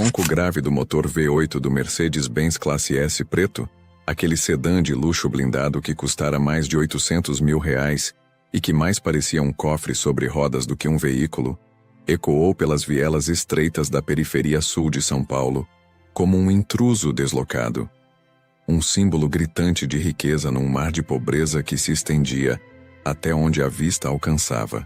ronco grave do motor V8 do Mercedes-Benz Classe S preto, aquele sedã de luxo blindado que custara mais de R$800 mil e que mais parecia um cofre sobre rodas do que um veículo, ecoou pelas vielas estreitas da periferia sul de São Paulo, como um intruso deslocado. Um símbolo gritante de riqueza num mar de pobreza que se estendia até onde a vista alcançava.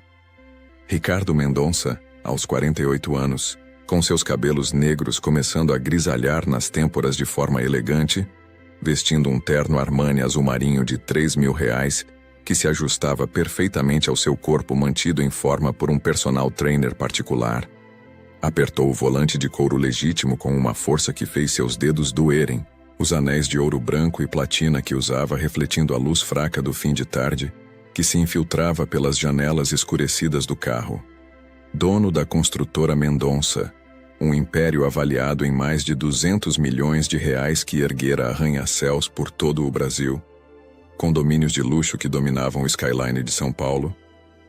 Ricardo Mendonça, aos 48 anos, com seus cabelos negros começando a grisalhar nas têmporas de forma elegante, vestindo um terno Armani azul marinho de R$3 mil, que se ajustava perfeitamente ao seu corpo mantido em forma por um personal trainer particular. Apertou o volante de couro legítimo com uma força que fez seus dedos doerem, os anéis de ouro branco e platina que usava refletindo a luz fraca do fim de tarde, que se infiltrava pelas janelas escurecidas do carro. Dono da construtora Mendonça, um império avaliado em mais de R$200 milhões que erguera arranha-céus por todo o Brasil, condomínios de luxo que dominavam o skyline de São Paulo,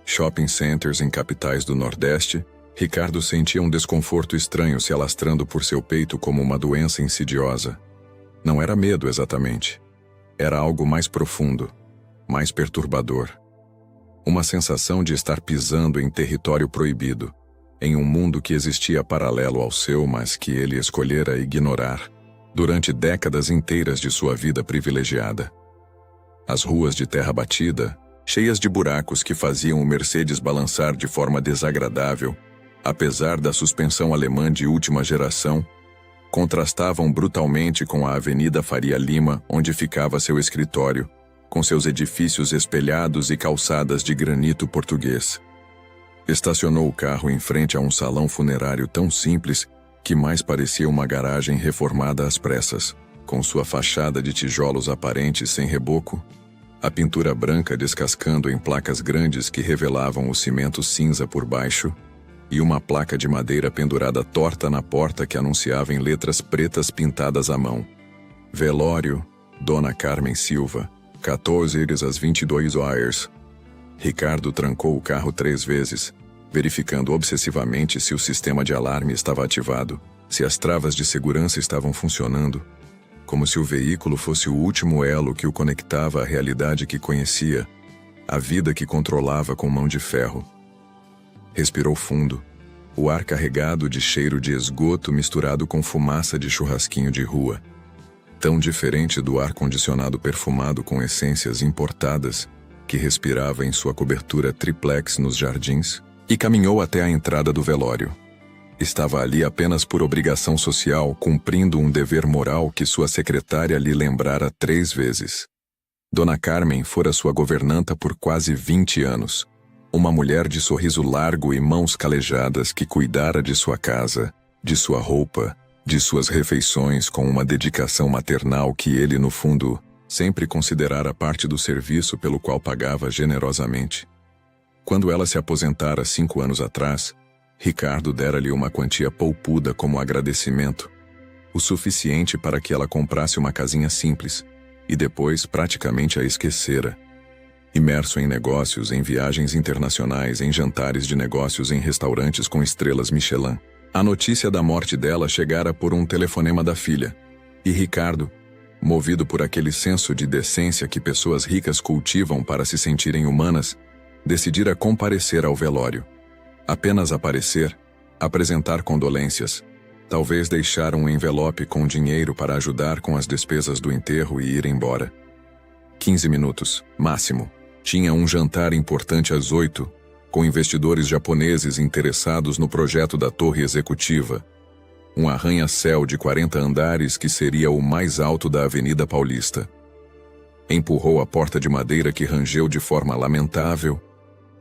shopping centers em capitais do Nordeste, Ricardo sentia um desconforto estranho se alastrando por seu peito como uma doença insidiosa. Não era medo exatamente. Era algo mais profundo, mais perturbador. Uma sensação de estar pisando em território proibido, em um mundo que existia paralelo ao seu, mas que ele escolhera ignorar, durante décadas inteiras de sua vida privilegiada. As ruas de terra batida, cheias de buracos que faziam o Mercedes balançar de forma desagradável, apesar da suspensão alemã de última geração, contrastavam brutalmente com a Avenida Faria Lima, onde ficava seu escritório, com seus edifícios espelhados e calçadas de granito português. Estacionou o carro em frente a um salão funerário tão simples que mais parecia uma garagem reformada às pressas, com sua fachada de tijolos aparentes sem reboco, a pintura branca descascando em placas grandes que revelavam o cimento cinza por baixo, e uma placa de madeira pendurada torta na porta que anunciava em letras pretas pintadas à mão: Velório, Dona Carmen Silva, 14 às 22 horas. Ricardo trancou o carro 3 vezes, verificando obsessivamente se o sistema de alarme estava ativado, se as travas de segurança estavam funcionando, como se o veículo fosse o último elo que o conectava à realidade que conhecia, a vida que controlava com mão de ferro. Respirou fundo, o ar carregado de cheiro de esgoto misturado com fumaça de churrasquinho de rua, tão diferente do ar-condicionado perfumado com essências importadas que respirava em sua cobertura triplex nos jardins, e caminhou até a entrada do velório. Estava ali apenas por obrigação social, cumprindo um dever moral que sua secretária lhe lembrara 3 vezes. Dona Carmen fora sua governanta por quase 20 anos. Uma mulher de sorriso largo e mãos calejadas que cuidara de sua casa, de sua roupa, de suas refeições com uma dedicação maternal que ele, no fundo, sempre considerara parte do serviço pelo qual pagava generosamente. Quando ela se aposentara 5 anos atrás, Ricardo dera-lhe uma quantia poupuda como agradecimento, o suficiente para que ela comprasse uma casinha simples, e depois praticamente a esquecera. Imerso em negócios, em viagens internacionais, em jantares de negócios em restaurantes com estrelas Michelin. A notícia da morte dela chegara por um telefonema da filha, e Ricardo, movido por aquele senso de decência que pessoas ricas cultivam para se sentirem humanas, decidira comparecer ao velório. Apenas aparecer, apresentar condolências, talvez deixar um envelope com dinheiro para ajudar com as despesas do enterro e ir embora. 15 minutos, máximo. Tinha um jantar importante às 8, com investidores japoneses interessados no projeto da torre executiva, um arranha-céu de 40 andares que seria o mais alto da Avenida Paulista. Empurrou a porta de madeira que rangeu de forma lamentável,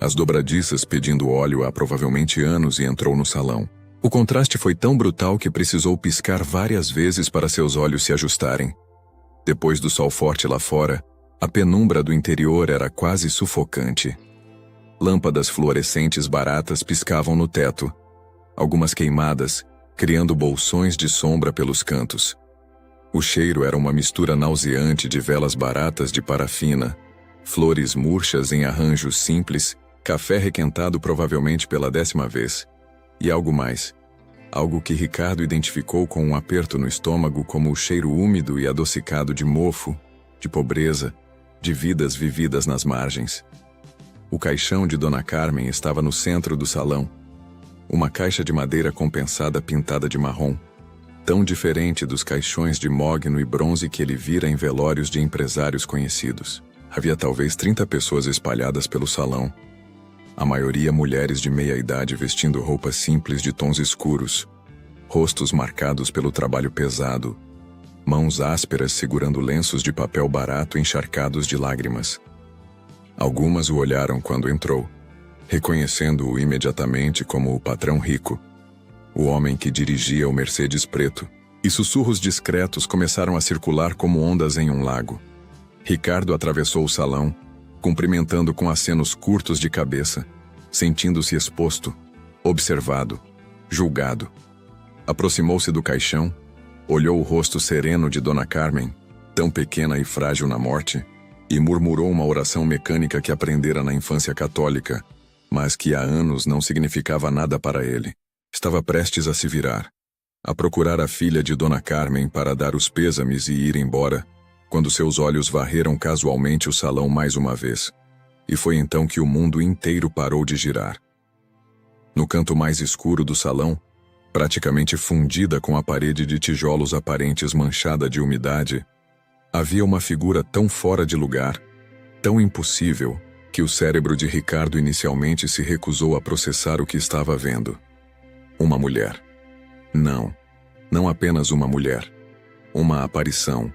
as dobradiças pedindo óleo há provavelmente anos, e entrou no salão. O contraste foi tão brutal que precisou piscar várias vezes para seus olhos se ajustarem. Depois do sol forte lá fora, a penumbra do interior era quase sufocante. Lâmpadas fluorescentes baratas piscavam no teto, algumas queimadas, criando bolsões de sombra pelos cantos. O cheiro era uma mistura nauseante de velas baratas de parafina, flores murchas em arranjos simples, café requentado provavelmente pela 10ª vez, e algo mais. algo que Ricardo identificou com um aperto no estômago como o cheiro úmido e adocicado de mofo, de pobreza, de vidas vividas nas margens. O caixão de Dona Carmen estava no centro do salão. Uma caixa de madeira compensada pintada de marrom, tão diferente dos caixões de mogno e bronze que ele vira em velórios de empresários conhecidos. Havia talvez 30 pessoas espalhadas pelo salão. A maioria mulheres de meia-idade vestindo roupas simples de tons escuros, rostos marcados pelo trabalho pesado, mãos ásperas segurando lenços de papel barato encharcados de lágrimas. Algumas o olharam quando entrou, reconhecendo-o imediatamente como o patrão rico, o homem que dirigia o Mercedes preto, e sussurros discretos começaram a circular como ondas em um lago. Ricardo atravessou o salão, cumprimentando com acenos curtos de cabeça, sentindo-se exposto, observado, julgado. Aproximou-se do caixão, olhou o rosto sereno de Dona Carmen, tão pequena e frágil na morte, e murmurou uma oração mecânica que aprendera na infância católica, mas que há anos não significava nada para ele. Estava prestes a se virar, a procurar a filha de Dona Carmen para dar os pêsames e ir embora, quando seus olhos varreram casualmente o salão mais uma vez. E foi então que o mundo inteiro parou de girar. No canto mais escuro do salão, praticamente fundida com a parede de tijolos aparentes manchada de umidade, havia uma figura tão fora de lugar, tão impossível, que o cérebro de Ricardo inicialmente se recusou a processar o que estava vendo. Uma mulher. Não apenas uma mulher. Uma aparição.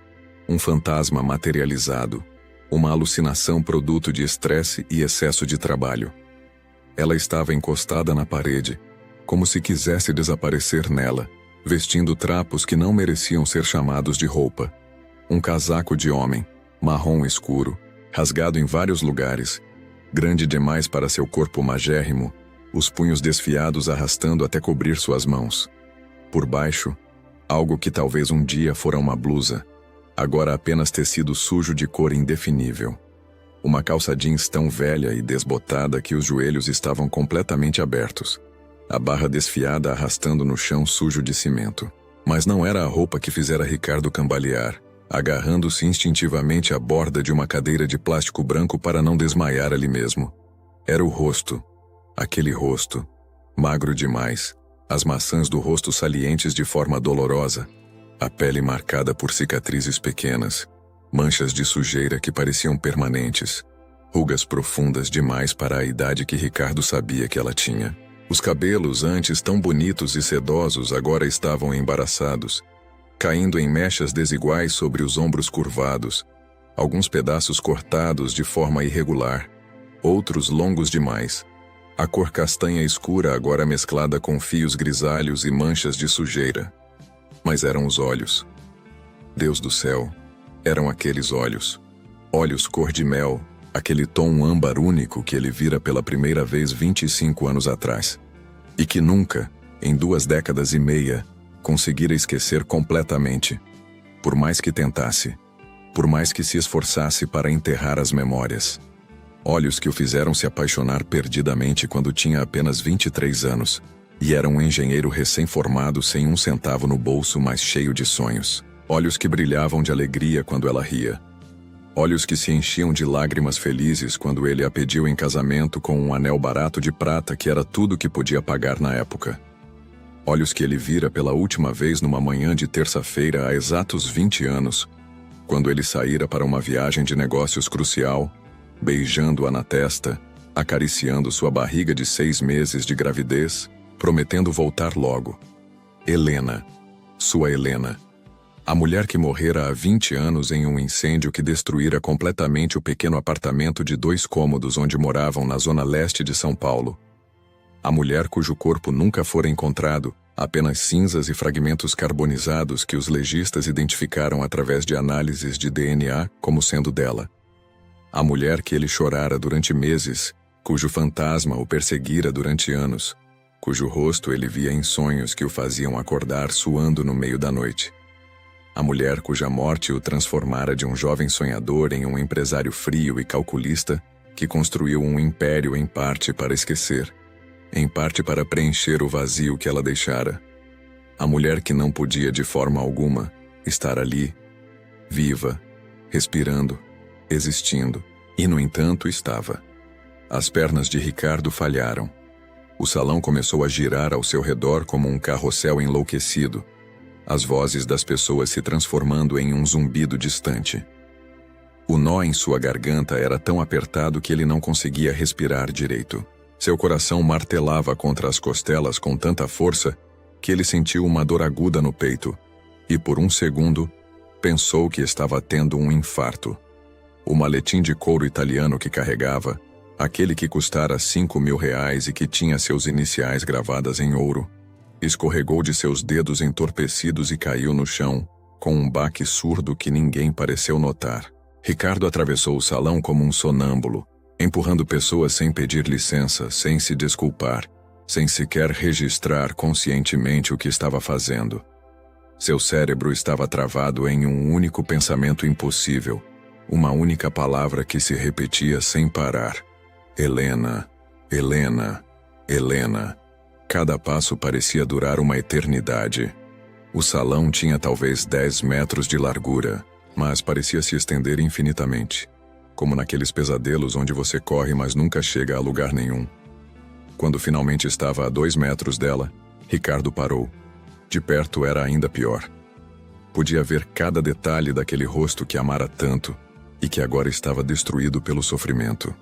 Um fantasma materializado, uma alucinação produto de estresse e excesso de trabalho. Ela estava encostada na parede, como se quisesse desaparecer nela, vestindo trapos que não mereciam ser chamados de roupa. Um casaco de homem, marrom escuro, rasgado em vários lugares, grande demais para seu corpo magérrimo, os punhos desfiados arrastando até cobrir suas mãos. Por baixo, algo que talvez um dia fora uma blusa, agora apenas tecido sujo de cor indefinível. Uma calça jeans tão velha e desbotada que os joelhos estavam completamente abertos, a barra desfiada arrastando no chão sujo de cimento. Mas não era a roupa que fizera Ricardo cambalear, agarrando-se instintivamente à borda de uma cadeira de plástico branco para não desmaiar ali mesmo. Era o rosto, aquele rosto, magro demais, as maçãs do rosto salientes de forma dolorosa, a pele marcada por cicatrizes pequenas, manchas de sujeira que pareciam permanentes, rugas profundas demais para a idade que Ricardo sabia que ela tinha. Os cabelos, antes tão bonitos e sedosos, agora estavam embaraçados, caindo em mechas desiguais sobre os ombros curvados, alguns pedaços cortados de forma irregular, outros longos demais. A cor castanha escura agora mesclada com fios grisalhos e manchas de sujeira. Mas eram os olhos. Deus do céu, eram aqueles olhos. Olhos cor de mel, aquele tom âmbar único que ele vira pela primeira vez 25 anos atrás. E que nunca, em 2 décadas e meia, conseguira esquecer completamente. Por mais que tentasse, por mais que se esforçasse para enterrar as memórias. Olhos que o fizeram se apaixonar perdidamente quando tinha apenas 23 anos. E era um engenheiro recém-formado sem um centavo no bolso, mas cheio de sonhos. Olhos que brilhavam de alegria quando ela ria. Olhos que se enchiam de lágrimas felizes quando ele a pediu em casamento com um anel barato de prata que era tudo que podia pagar na época. Olhos que ele vira pela última vez numa manhã de terça-feira há exatos 20 anos, quando ele saíra para uma viagem de negócios crucial, beijando-a na testa, acariciando sua barriga de 6 meses de gravidez, prometendo voltar logo. Helena, sua Helena. A mulher que morrera há 20 anos em um incêndio que destruíra completamente o pequeno apartamento de 2 cômodos onde moravam na zona leste de São Paulo. A mulher cujo corpo nunca fora encontrado, apenas cinzas e fragmentos carbonizados que os legistas identificaram através de análises de DNA como sendo dela. A mulher que ele chorara durante meses, cujo fantasma o perseguira durante anos, cujo rosto ele via em sonhos que o faziam acordar suando no meio da noite. A mulher cuja morte o transformara de um jovem sonhador em um empresário frio e calculista que construiu um império em parte para esquecer, em parte para preencher o vazio que ela deixara. A mulher que não podia de forma alguma estar ali, viva, respirando, existindo, e no entanto estava. As pernas de Ricardo falharam. O salão começou a girar ao seu redor como um carrossel enlouquecido, as vozes das pessoas se transformando em um zumbido distante. O nó em sua garganta era tão apertado que ele não conseguia respirar direito. Seu coração martelava contra as costelas com tanta força que ele sentiu uma dor aguda no peito e, por um segundo, pensou que estava tendo um infarto. O maletim de couro italiano que carregava, aquele que custara R$ 5.000 e que tinha seus iniciais gravadas em ouro, escorregou de seus dedos entorpecidos e caiu no chão, com um baque surdo que ninguém pareceu notar. Ricardo atravessou o salão como um sonâmbulo, empurrando pessoas sem pedir licença, sem se desculpar, sem sequer registrar conscientemente o que estava fazendo. Seu cérebro estava travado em um único pensamento impossível, uma única palavra que se repetia sem parar. Helena, Helena, Helena. Cada passo parecia durar uma eternidade. O salão tinha talvez 10 metros de largura, mas parecia se estender infinitamente, como naqueles pesadelos onde você corre mas nunca chega a lugar nenhum. Quando finalmente estava a 2 metros dela, Ricardo parou. De perto era ainda pior. Podia ver cada detalhe daquele rosto que amara tanto e que agora estava destruído pelo sofrimento.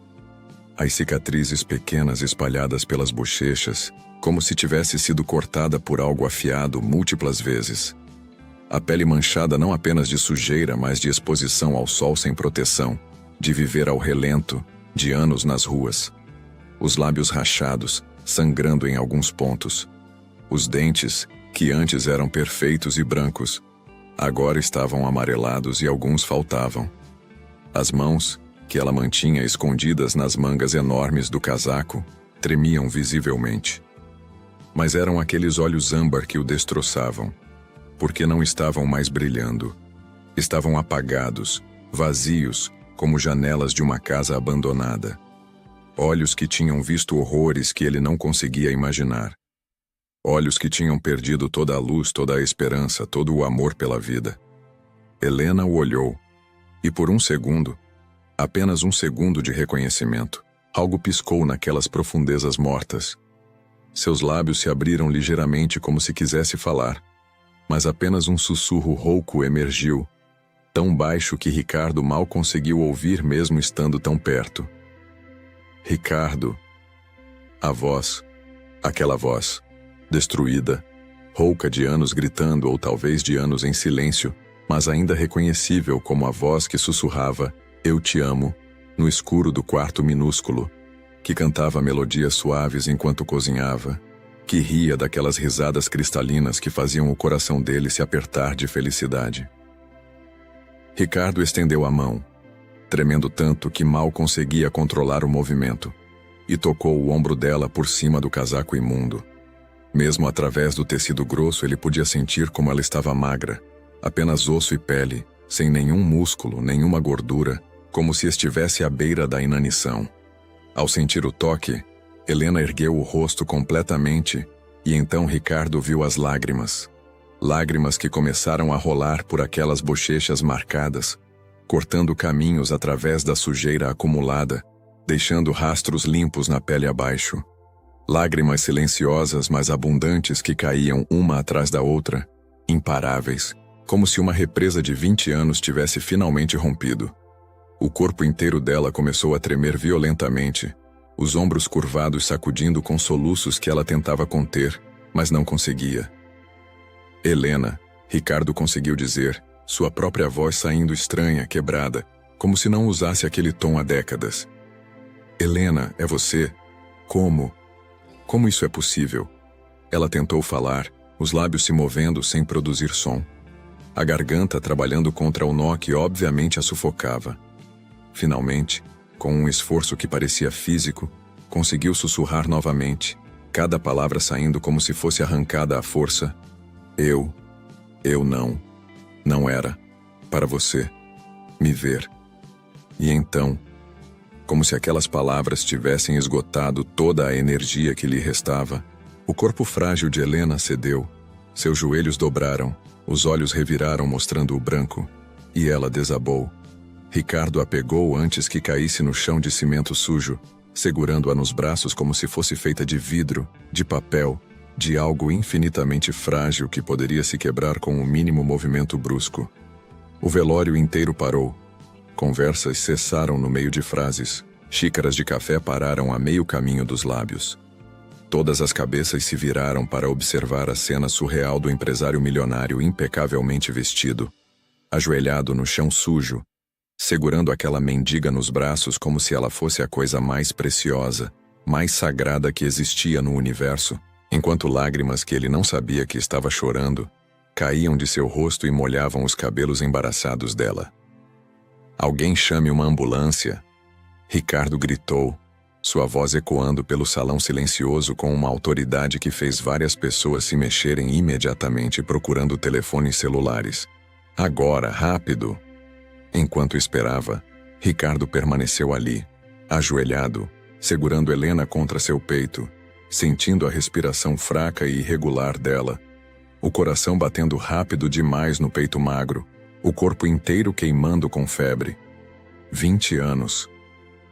As cicatrizes pequenas espalhadas pelas bochechas, como se tivesse sido cortada por algo afiado múltiplas vezes. A pele manchada não apenas de sujeira, mas de exposição ao sol sem proteção, de viver ao relento, de anos nas ruas. Os lábios rachados, sangrando em alguns pontos. Os dentes, que antes eram perfeitos e brancos, agora estavam amarelados e alguns faltavam. As mãos, que ela mantinha escondidas nas mangas enormes do casaco, tremiam visivelmente. Mas eram aqueles olhos âmbar que o destroçavam, porque não estavam mais brilhando. Estavam apagados, vazios, como janelas de uma casa abandonada. Olhos que tinham visto horrores que ele não conseguia imaginar. Olhos que tinham perdido toda a luz, toda a esperança, todo o amor pela vida. Helena o olhou, e por um segundo, apenas um segundo de reconhecimento, algo piscou naquelas profundezas mortas. Seus lábios se abriram ligeiramente como se quisesse falar, mas apenas um sussurro rouco emergiu, tão baixo que Ricardo mal conseguiu ouvir mesmo estando tão perto. Ricardo. A voz, aquela voz, destruída, rouca de anos gritando ou talvez de anos em silêncio, mas ainda reconhecível como a voz que sussurrava "Eu te amo", no escuro do quarto minúsculo, que cantava melodias suaves enquanto cozinhava, que ria daquelas risadas cristalinas que faziam o coração dele se apertar de felicidade. Ricardo estendeu a mão, tremendo tanto que mal conseguia controlar o movimento, e tocou o ombro dela por cima do casaco imundo. Mesmo através do tecido grosso ele podia sentir como ela estava magra, apenas osso e pele, sem nenhum músculo, nenhuma gordura, como se estivesse à beira da inanição. Ao sentir o toque, Helena ergueu o rosto completamente e então Ricardo viu as lágrimas. Lágrimas que começaram a rolar por aquelas bochechas marcadas, cortando caminhos através da sujeira acumulada, deixando rastros limpos na pele abaixo. Lágrimas silenciosas, mas abundantes que caíam uma atrás da outra, imparáveis, como se uma represa de 20 anos tivesse finalmente rompido. O corpo inteiro dela começou a tremer violentamente, os ombros curvados sacudindo com soluços que ela tentava conter, mas não conseguia. Helena, Ricardo conseguiu dizer, sua própria voz saindo estranha, quebrada, como se não usasse aquele tom há décadas. Helena, é você? Como? Como isso é possível? Ela tentou falar, os lábios se movendo sem produzir som. A garganta trabalhando contra o nó que obviamente a sufocava. Finalmente, com um esforço que parecia físico, conseguiu sussurrar novamente, cada palavra saindo como se fosse arrancada à força. Eu não era, para você, me ver. E então, como se aquelas palavras tivessem esgotado toda a energia que lhe restava, o corpo frágil de Helena cedeu, Seus joelhos dobraram, os olhos reviraram mostrando o branco, e ela desabou. Ricardo a pegou antes que caísse no chão de cimento sujo, segurando-a nos braços como se fosse feita de vidro, de papel, de algo infinitamente frágil que poderia se quebrar com um mínimo movimento brusco. O velório inteiro parou. Conversas cessaram no meio de frases. Xícaras de café pararam a meio caminho dos lábios. Todas as cabeças se viraram para observar a cena surreal do empresário milionário impecavelmente vestido, ajoelhado no chão sujo, segurando aquela mendiga nos braços como se ela fosse a coisa mais preciosa, mais sagrada que existia no universo, enquanto lágrimas que ele não sabia que estava chorando caíam de seu rosto e molhavam os cabelos embaraçados dela. "Alguém chame uma ambulância!" Ricardo gritou, sua voz ecoando pelo salão silencioso com uma autoridade que fez várias pessoas se mexerem imediatamente procurando telefones celulares. "Agora, rápido!" Enquanto esperava, Ricardo permaneceu ali, ajoelhado, segurando Helena contra seu peito, sentindo a respiração fraca e irregular dela, o coração batendo rápido demais no peito magro, o corpo inteiro queimando com febre. 20 anos.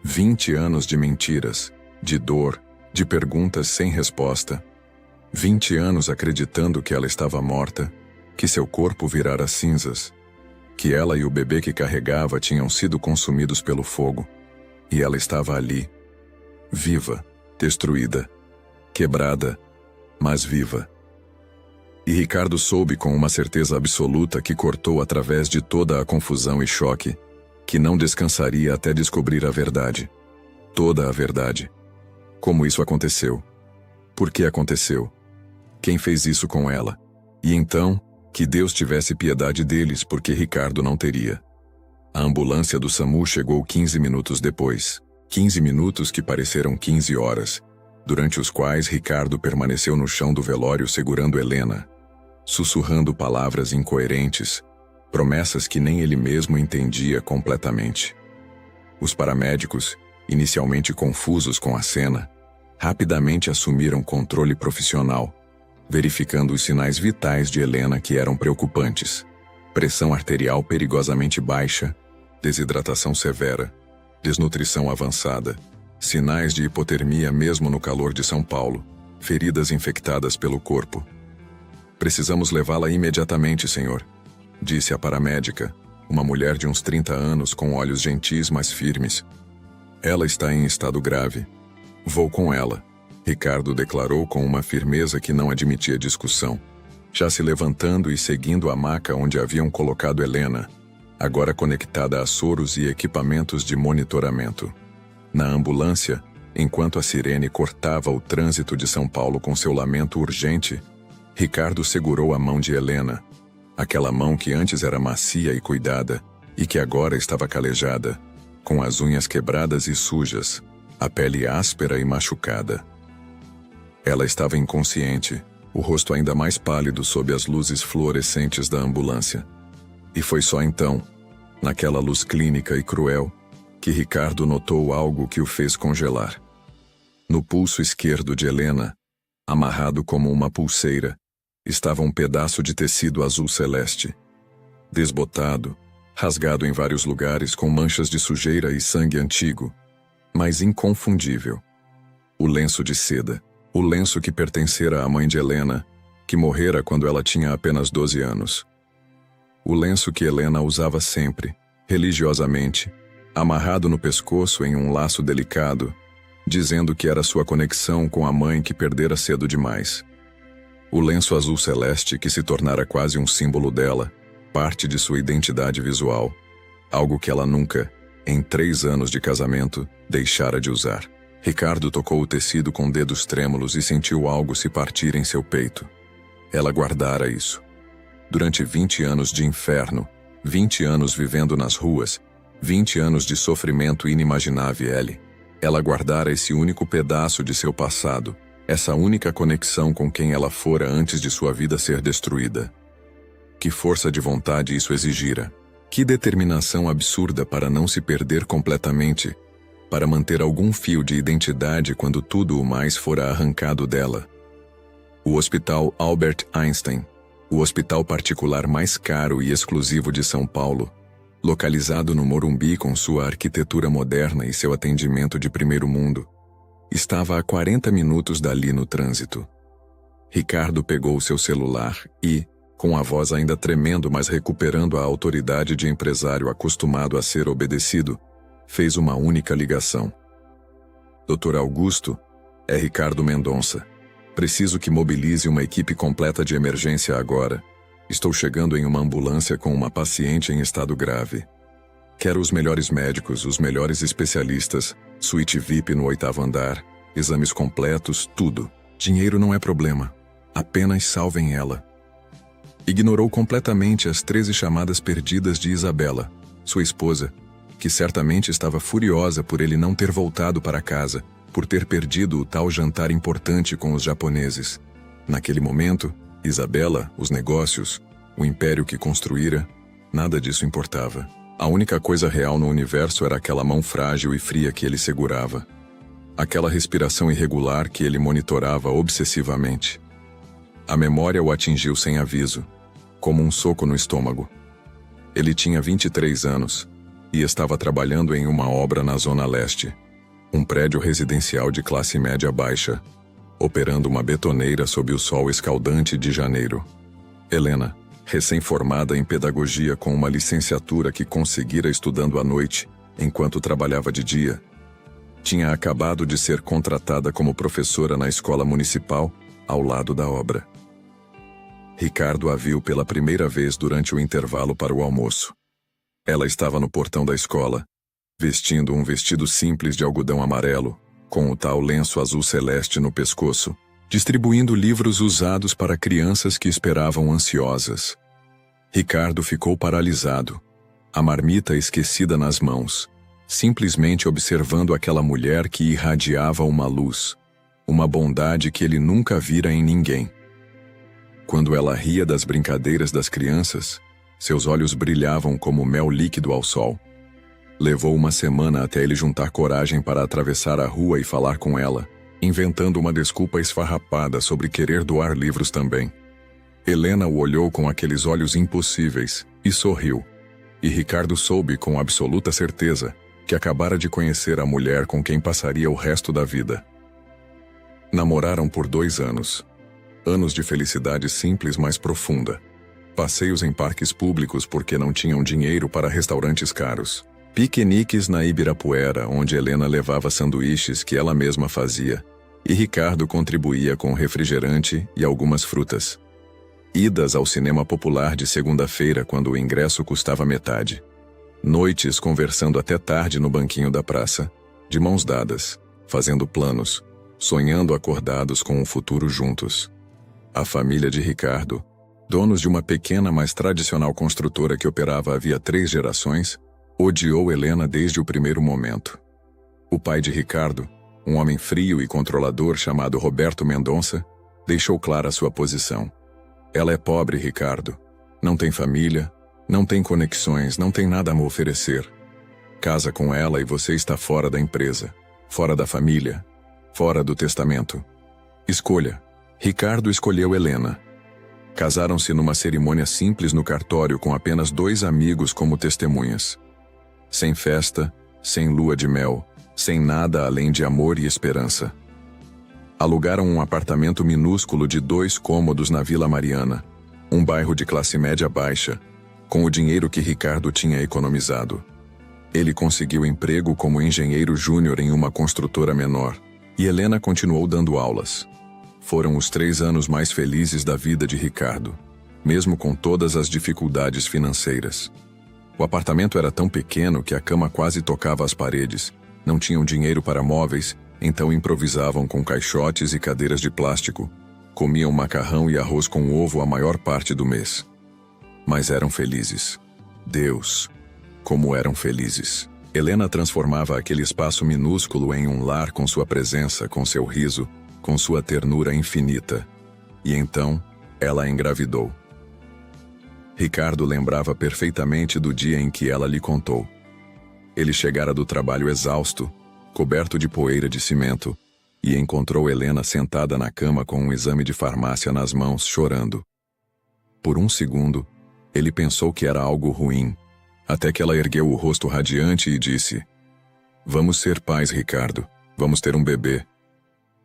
20 anos de mentiras, de dor, de perguntas sem resposta. 20 anos acreditando que ela estava morta, que seu corpo virara cinzas, que ela e o bebê que carregava tinham sido consumidos pelo fogo. E ela estava ali, viva, destruída, quebrada, mas viva. E Ricardo soube com uma certeza absoluta que cortou através de toda a confusão e choque, que não descansaria até descobrir a verdade. Toda a verdade. Como isso aconteceu? Por que aconteceu? Quem fez isso com ela? E então, que Deus tivesse piedade deles porque Ricardo não teria. A ambulância do SAMU chegou 15 minutos depois. 15 minutos que pareceram 15 horas, durante os quais Ricardo permaneceu no chão do velório segurando Helena, sussurrando palavras incoerentes, promessas que nem ele mesmo entendia completamente. Os paramédicos, inicialmente confusos com a cena, rapidamente assumiram controle profissional, verificando os sinais vitais de Helena que eram preocupantes: pressão arterial perigosamente baixa, desidratação severa, desnutrição avançada, sinais de hipotermia mesmo no calor de São Paulo, feridas infectadas pelo corpo. "Precisamos levá-la imediatamente, senhor", disse a paramédica, uma mulher de uns 30 anos com olhos gentis mas firmes. "Ela está em estado grave. Vou com ela", Ricardo declarou com uma firmeza que não admitia discussão, já se levantando e seguindo a maca onde haviam colocado Helena, agora conectada a soros e equipamentos de monitoramento. Na ambulância, enquanto a sirene cortava o trânsito de São Paulo com seu lamento urgente, Ricardo segurou a mão de Helena, aquela mão que antes era macia e cuidada, e que agora estava calejada, com as unhas quebradas e sujas, a pele áspera e machucada. Ela estava inconsciente, o rosto ainda mais pálido sob as luzes fluorescentes da ambulância. E foi só então, naquela luz clínica e cruel, que Ricardo notou algo que o fez congelar. No pulso esquerdo de Helena, amarrado como uma pulseira, estava um pedaço de tecido azul celeste. Desbotado, rasgado em vários lugares com manchas de sujeira e sangue antigo, mas inconfundível. O lenço de seda, o lenço que pertencera à mãe de Helena, que morrera quando ela tinha apenas 12 anos. O lenço que Helena usava sempre, religiosamente, amarrado no pescoço em um laço delicado, dizendo que era sua conexão com a mãe que perdera cedo demais. O lenço azul celeste que se tornara quase um símbolo dela, parte de sua identidade visual, algo que ela nunca, em 3 anos de casamento, deixara de usar. Ricardo tocou o tecido com dedos trêmulos e sentiu algo se partir em seu peito. Ela guardara isso. Durante 20 anos de inferno, 20 anos vivendo nas ruas, 20 anos de sofrimento inimaginável, ela guardara esse único pedaço de seu passado, essa única conexão com quem ela fora antes de sua vida ser destruída. Que força de vontade isso exigira! Que determinação absurda para não se perder completamente, para manter algum fio de identidade quando tudo o mais fora arrancado dela. O Hospital Albert Einstein, O hospital particular mais caro e exclusivo de São Paulo, localizado no Morumbi com sua arquitetura moderna e seu atendimento de primeiro mundo, estava a 40 minutos dali no trânsito. Ricardo pegou seu celular e, com a voz ainda tremendo mas recuperando a autoridade de empresário acostumado a ser obedecido, fez uma única ligação. Dr. Augusto, é Ricardo Mendonça. Preciso que mobilize uma equipe completa de emergência agora. Estou chegando em uma ambulância com uma paciente em estado grave. Quero os melhores médicos, os melhores especialistas, suíte VIP no 8º andar, exames completos, tudo. Dinheiro não é problema. Apenas salvem ela. Ignorou completamente as 13 chamadas perdidas de Isabela, sua esposa, que certamente estava furiosa por ele não ter voltado para casa, por ter perdido o tal jantar importante com os japoneses. Naquele momento, Isabela, os negócios, o império que construíra, nada disso importava. A única coisa real no universo era aquela mão frágil e fria que ele segurava. Aquela respiração irregular que ele monitorava obsessivamente. A memória o atingiu sem aviso, como um soco no estômago. Ele tinha 23 anos e estava trabalhando em uma obra na Zona Leste, um prédio residencial de classe média baixa, operando uma betoneira sob o sol escaldante de janeiro. Helena, recém-formada em pedagogia com uma licenciatura que conseguira estudando à noite, enquanto trabalhava de dia, tinha acabado de ser contratada como professora na escola municipal, ao lado da obra. Ricardo a viu pela primeira vez durante o intervalo para o almoço. Ela estava no portão da escola, vestindo um vestido simples de algodão amarelo, com o tal lenço azul celeste no pescoço, distribuindo livros usados para crianças que esperavam ansiosas. Ricardo ficou paralisado, a marmita esquecida nas mãos, simplesmente observando aquela mulher que irradiava uma luz, uma bondade que ele nunca vira em ninguém. Quando ela ria das brincadeiras das crianças, seus olhos brilhavam como mel líquido ao sol. Levou uma semana até ele juntar coragem para atravessar a rua e falar com ela, inventando uma desculpa esfarrapada sobre querer doar livros também. Helena o olhou com aqueles olhos impossíveis e sorriu. E Ricardo soube com absoluta certeza que acabara de conhecer a mulher com quem passaria o resto da vida. Namoraram por 2 anos. Anos de felicidade simples, mas profunda. Passeios em parques públicos porque não tinham dinheiro para restaurantes caros. Piqueniques na Ibirapuera, onde Helena levava sanduíches que ela mesma fazia, e Ricardo contribuía com refrigerante e algumas frutas. Idas ao cinema popular de segunda-feira quando o ingresso custava metade. Noites conversando até tarde no banquinho da praça, de mãos dadas, fazendo planos, sonhando acordados com o futuro juntos. A família de Ricardo, donos de uma pequena mas tradicional construtora que operava havia 3 gerações, odiou Helena desde o primeiro momento. O pai de Ricardo, um homem frio e controlador chamado Roberto Mendonça, deixou clara sua posição. Ela é pobre, Ricardo. Não tem família, não tem conexões, não tem nada a me oferecer. Casa com ela e você está fora da empresa, fora da família, fora do testamento. Escolha. Ricardo escolheu Helena. Casaram-se numa cerimônia simples no cartório com apenas 2 amigos como testemunhas. Sem festa, sem lua de mel, sem nada além de amor e esperança. Alugaram um apartamento minúsculo de 2 cômodos na Vila Mariana, um bairro de classe média baixa, com o dinheiro que Ricardo tinha economizado. Ele conseguiu emprego como engenheiro júnior em uma construtora menor, e Helena continuou dando aulas. Foram os 3 anos mais felizes da vida de Ricardo, mesmo com todas as dificuldades financeiras. O apartamento era tão pequeno que a cama quase tocava as paredes, não tinham dinheiro para móveis, então improvisavam com caixotes e cadeiras de plástico, comiam macarrão e arroz com ovo a maior parte do mês. Mas eram felizes. Deus, como eram felizes. Helena transformava aquele espaço minúsculo em um lar com sua presença, com seu riso, com sua ternura infinita. E então, ela engravidou. Ricardo lembrava perfeitamente do dia em que ela lhe contou. Ele chegara do trabalho exausto, coberto de poeira de cimento, e encontrou Helena sentada na cama com um exame de farmácia nas mãos, chorando. Por um segundo, ele pensou que era algo ruim, até que ela ergueu o rosto radiante e disse: "Vamos ser pais, Ricardo. Vamos ter um bebê."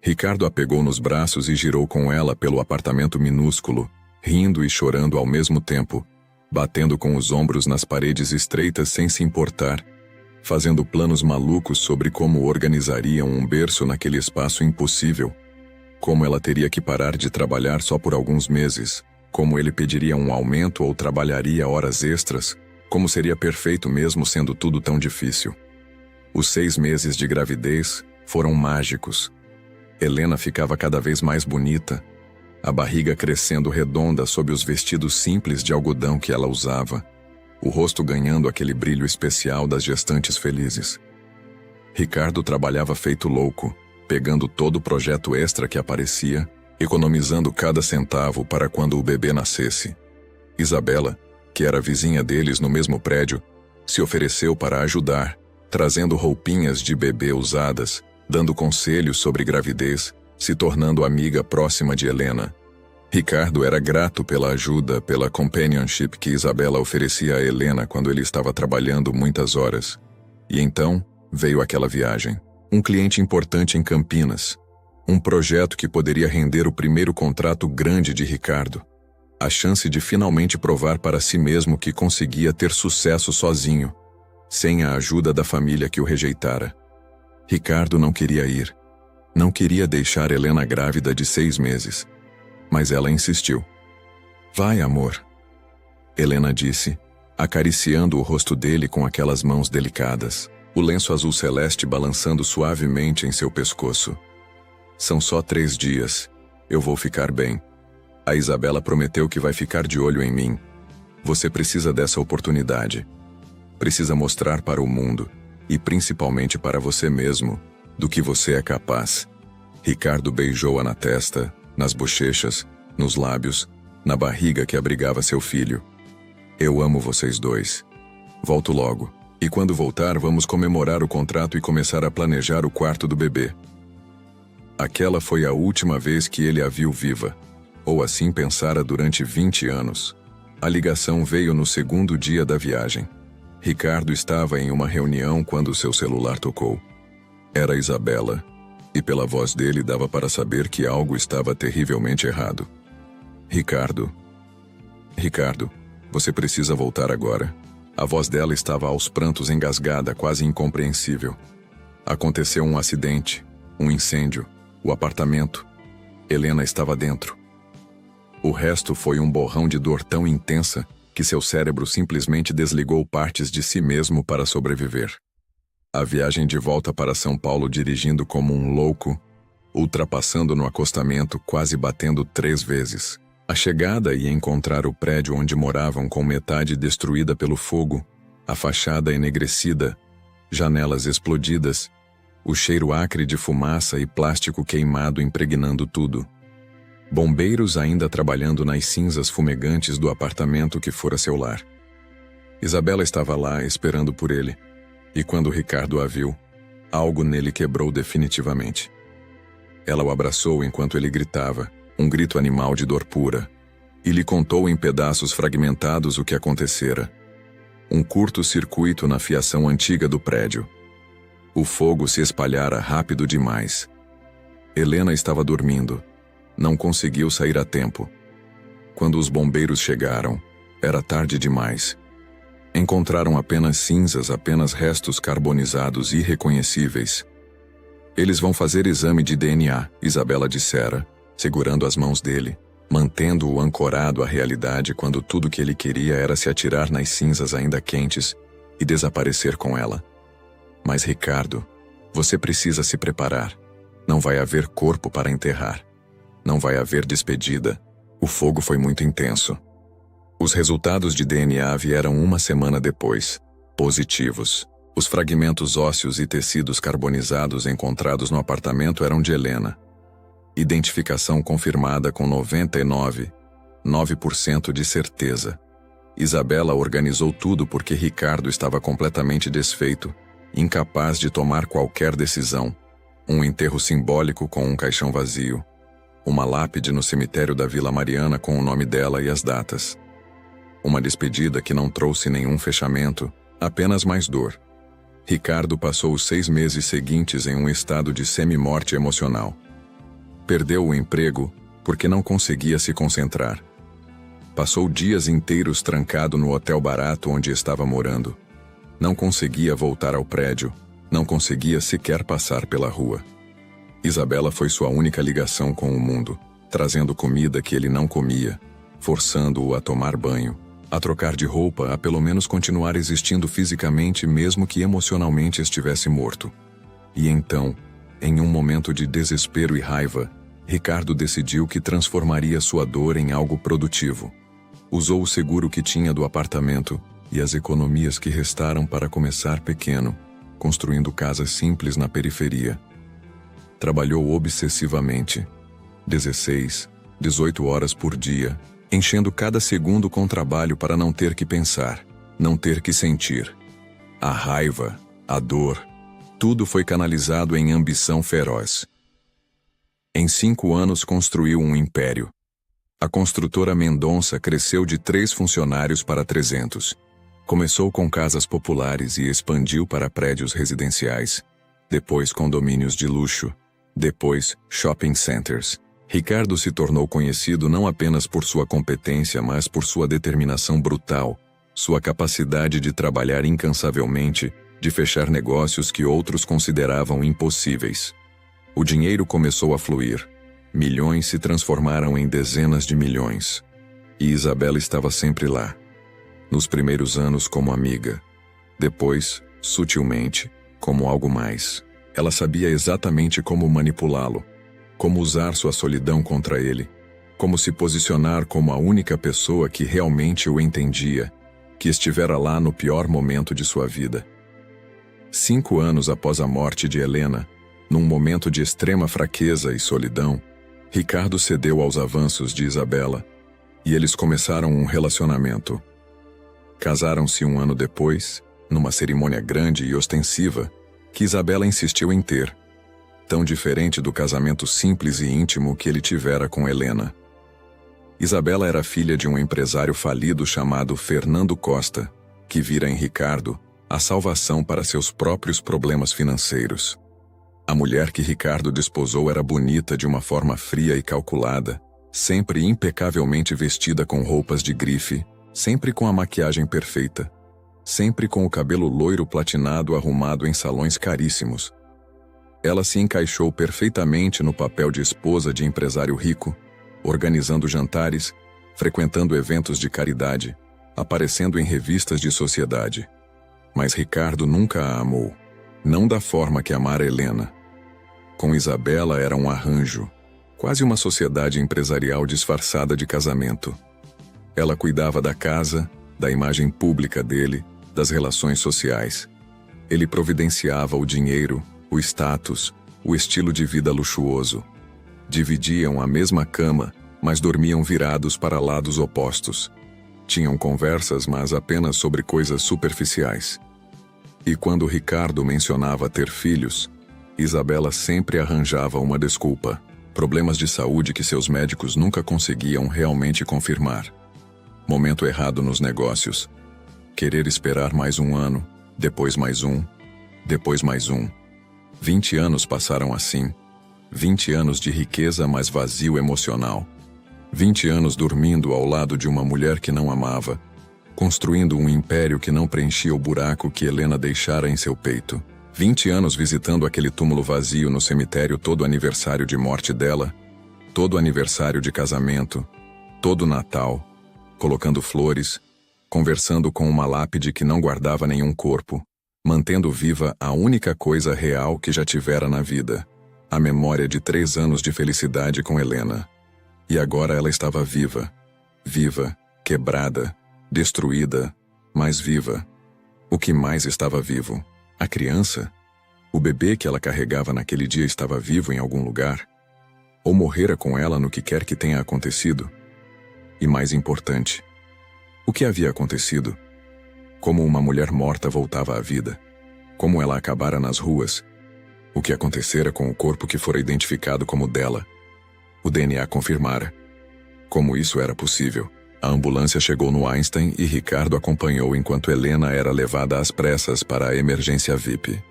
Ricardo a pegou nos braços e girou com ela pelo apartamento minúsculo, rindo e chorando ao mesmo tempo, batendo com os ombros nas paredes estreitas sem se importar, fazendo planos malucos sobre como organizariam um berço naquele espaço impossível, como ela teria que parar de trabalhar só por alguns meses, como ele pediria um aumento ou trabalharia horas extras, como seria perfeito mesmo sendo tudo tão difícil. Os 6 meses de gravidez foram mágicos. Helena ficava cada vez mais bonita, a barriga crescendo redonda sob os vestidos simples de algodão que ela usava, o rosto ganhando aquele brilho especial das gestantes felizes. Ricardo trabalhava feito louco, pegando todo o projeto extra que aparecia, economizando cada centavo para quando o bebê nascesse. Isabela, que era vizinha deles no mesmo prédio, se ofereceu para ajudar, trazendo roupinhas de bebê usadas, dando conselhos sobre gravidez, se tornando amiga próxima de Helena. Ricardo era grato pela ajuda, pela companionship que Isabela oferecia a Helena quando ele estava trabalhando muitas horas. E então veio aquela viagem. Um cliente importante em Campinas. Um projeto que poderia render o primeiro contrato grande de Ricardo. A chance de finalmente provar para si mesmo que conseguia ter sucesso sozinho, sem a ajuda da família que o rejeitara. Ricardo não queria ir. Não queria deixar Helena grávida de 6 meses. Mas ela insistiu. "Vai, amor," Helena disse, acariciando o rosto dele com aquelas mãos delicadas, o lenço azul celeste balançando suavemente em seu pescoço. "São só 3 dias. Eu vou ficar bem. A Isabela prometeu que vai ficar de olho em mim. Você precisa dessa oportunidade. Precisa mostrar para o mundo, e principalmente para você mesmo, do que você é capaz." Ricardo beijou-a na testa, nas bochechas, nos lábios, na barriga que abrigava seu filho. "Eu amo vocês dois. Volto logo. E quando voltar, vamos comemorar o contrato e começar a planejar o quarto do bebê." Aquela foi a última vez que ele a viu viva. Ou assim pensara durante 20 anos. A ligação veio no segundo dia da viagem. Ricardo estava em uma reunião quando seu celular tocou. Era Isabela. E pela voz dele dava para saber que algo estava terrivelmente errado. Ricardo, você precisa voltar agora." A voz dela estava aos prantos engasgada, quase incompreensível. Aconteceu um acidente, um incêndio, o apartamento. Helena estava dentro. O resto foi um borrão de dor tão intensa que seu cérebro simplesmente desligou partes de si mesmo para sobreviver. A viagem de volta para São Paulo dirigindo como um louco, ultrapassando no acostamento, quase batendo 3 vezes. A chegada e encontrar o prédio onde moravam com metade destruída pelo fogo, a fachada enegrecida, janelas explodidas, o cheiro acre de fumaça e plástico queimado impregnando tudo. Bombeiros ainda trabalhando nas cinzas fumegantes do apartamento que fora seu lar. Isabela estava lá esperando por ele. E quando Ricardo a viu, algo nele quebrou definitivamente. Ela o abraçou enquanto ele gritava, um grito animal de dor pura, e lhe contou em pedaços fragmentados o que acontecera. Um curto-circuito na fiação antiga do prédio. O fogo se espalhara rápido demais. Helena estava dormindo. Não conseguiu sair a tempo. Quando os bombeiros chegaram, era tarde demais. Encontraram apenas cinzas, apenas restos carbonizados irreconhecíveis. "Eles vão fazer exame de DNA", Isabela dissera, segurando as mãos dele, mantendo-o ancorado à realidade quando tudo que ele queria era se atirar nas cinzas ainda quentes e desaparecer com ela. "Mas Ricardo, você precisa se preparar. Não vai haver corpo para enterrar. Não vai haver despedida. O fogo foi muito intenso." Os resultados de DNA vieram 1 semana depois, positivos. Os fragmentos ósseos e tecidos carbonizados encontrados no apartamento eram de Helena. Identificação confirmada com 99,9% de certeza. Isabela organizou tudo porque Ricardo estava completamente desfeito, incapaz de tomar qualquer decisão. Um enterro simbólico com um caixão vazio. Uma lápide no cemitério da Vila Mariana com o nome dela e as datas. Uma despedida que não trouxe nenhum fechamento, apenas mais dor. Ricardo passou os 6 meses seguintes em um estado de semi-morte emocional. Perdeu o emprego porque não conseguia se concentrar. Passou dias inteiros trancado no hotel barato onde estava morando. Não conseguia voltar ao prédio, não conseguia sequer passar pela rua. Isabela foi sua única ligação com o mundo, trazendo comida que ele não comia, forçando-o a tomar banho, a trocar de roupa, a pelo menos continuar existindo fisicamente mesmo que emocionalmente estivesse morto. E então, em um momento de desespero e raiva, Ricardo decidiu que transformaria sua dor em algo produtivo. Usou o seguro que tinha do apartamento e as economias que restaram para começar pequeno, construindo casas simples na periferia. Trabalhou obsessivamente, 16, 18 horas por dia, enchendo cada segundo com trabalho para não ter que pensar, não ter que sentir. A raiva, a dor, tudo foi canalizado em ambição feroz. Em 5 anos construiu um império. A construtora Mendonça cresceu de 3 funcionários para 300. Começou com casas populares e expandiu para prédios residenciais, depois condomínios de luxo, depois shopping centers. Ricardo se tornou conhecido não apenas por sua competência, mas por sua determinação brutal, sua capacidade de trabalhar incansavelmente, de fechar negócios que outros consideravam impossíveis. O dinheiro começou a fluir. Milhões se transformaram em dezenas de milhões. E Isabela estava sempre lá. Nos primeiros anos como amiga. Depois, sutilmente, como algo mais. Ela sabia exatamente como manipulá-lo, como usar sua solidão contra ele, como se posicionar como a única pessoa que realmente o entendia, que estivera lá no pior momento de sua vida. 5 anos após a morte de Helena, num momento de extrema fraqueza e solidão, Ricardo cedeu aos avanços de Isabela, e eles começaram um relacionamento. Casaram-se 1 ano depois, numa cerimônia grande e ostensiva, que Isabela insistiu em ter, tão diferente do casamento simples e íntimo que ele tivera com Helena. Isabela era filha de um empresário falido chamado Fernando Costa, que vira em Ricardo a salvação para seus próprios problemas financeiros. A mulher que Ricardo desposou era bonita de uma forma fria e calculada, sempre impecavelmente vestida com roupas de grife, sempre com a maquiagem perfeita, sempre com o cabelo loiro platinado arrumado em salões caríssimos. Ela se encaixou perfeitamente no papel de esposa de empresário rico, organizando jantares, frequentando eventos de caridade, aparecendo em revistas de sociedade. Mas Ricardo nunca a amou, não da forma que amara Helena. Com Isabela era um arranjo, quase uma sociedade empresarial disfarçada de casamento. Ela cuidava da casa, da imagem pública dele, das relações sociais. Ele providenciava o dinheiro, o status, o estilo de vida luxuoso. Dividiam a mesma cama, mas dormiam virados para lados opostos. Tinham conversas, mas apenas sobre coisas superficiais. E quando Ricardo mencionava ter filhos, Isabela sempre arranjava uma desculpa. Problemas de saúde que seus médicos nunca conseguiam realmente confirmar. Momento errado nos negócios. Querer esperar mais 1 ano, depois mais um, depois mais um. 20 anos passaram assim. 20 anos de riqueza, mas vazio emocional. 20 anos dormindo ao lado de uma mulher que não amava, construindo um império que não preenchia o buraco que Helena deixara em seu peito. 20 anos visitando aquele túmulo vazio no cemitério todo aniversário de morte dela, todo aniversário de casamento, todo Natal, colocando flores, conversando com uma lápide que não guardava nenhum corpo, mantendo viva a única coisa real que já tivera na vida, a memória de 3 anos de felicidade com Helena. E agora ela estava viva, viva, quebrada, destruída, mas viva. O que mais estava vivo? A criança? O bebê que ela carregava naquele dia estava vivo em algum lugar? Ou morrera com ela no que quer que tenha acontecido? E mais importante, o que havia acontecido? Como uma mulher morta voltava à vida? Como ela acabara nas ruas? O que acontecera com o corpo que fora identificado como dela? O DNA confirmara. Como isso era possível? A ambulância chegou no Einstein e Ricardo acompanhou enquanto Helena era levada às pressas para a emergência VIP.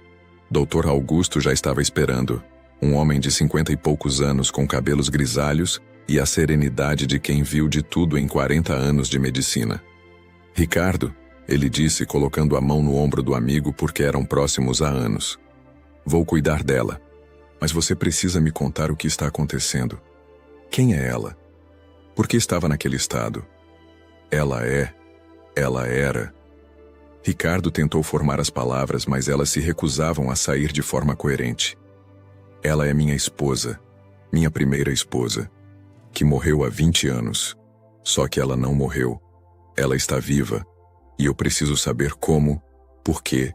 Dr. Augusto já estava esperando, um homem de 50 e poucos anos com cabelos grisalhos e a serenidade de quem viu de tudo em 40 anos de medicina. Ricardo, ele disse colocando a mão no ombro do amigo porque eram próximos há anos. Vou cuidar dela. Mas você precisa me contar o que está acontecendo. Quem é ela? Por que estava naquele estado? Ela era. Ricardo tentou formar as palavras, mas elas se recusavam a sair de forma coerente. Ela é minha esposa, minha primeira esposa, que morreu há 20 anos. Só que ela não morreu. Ela está viva, e eu preciso saber como, por quê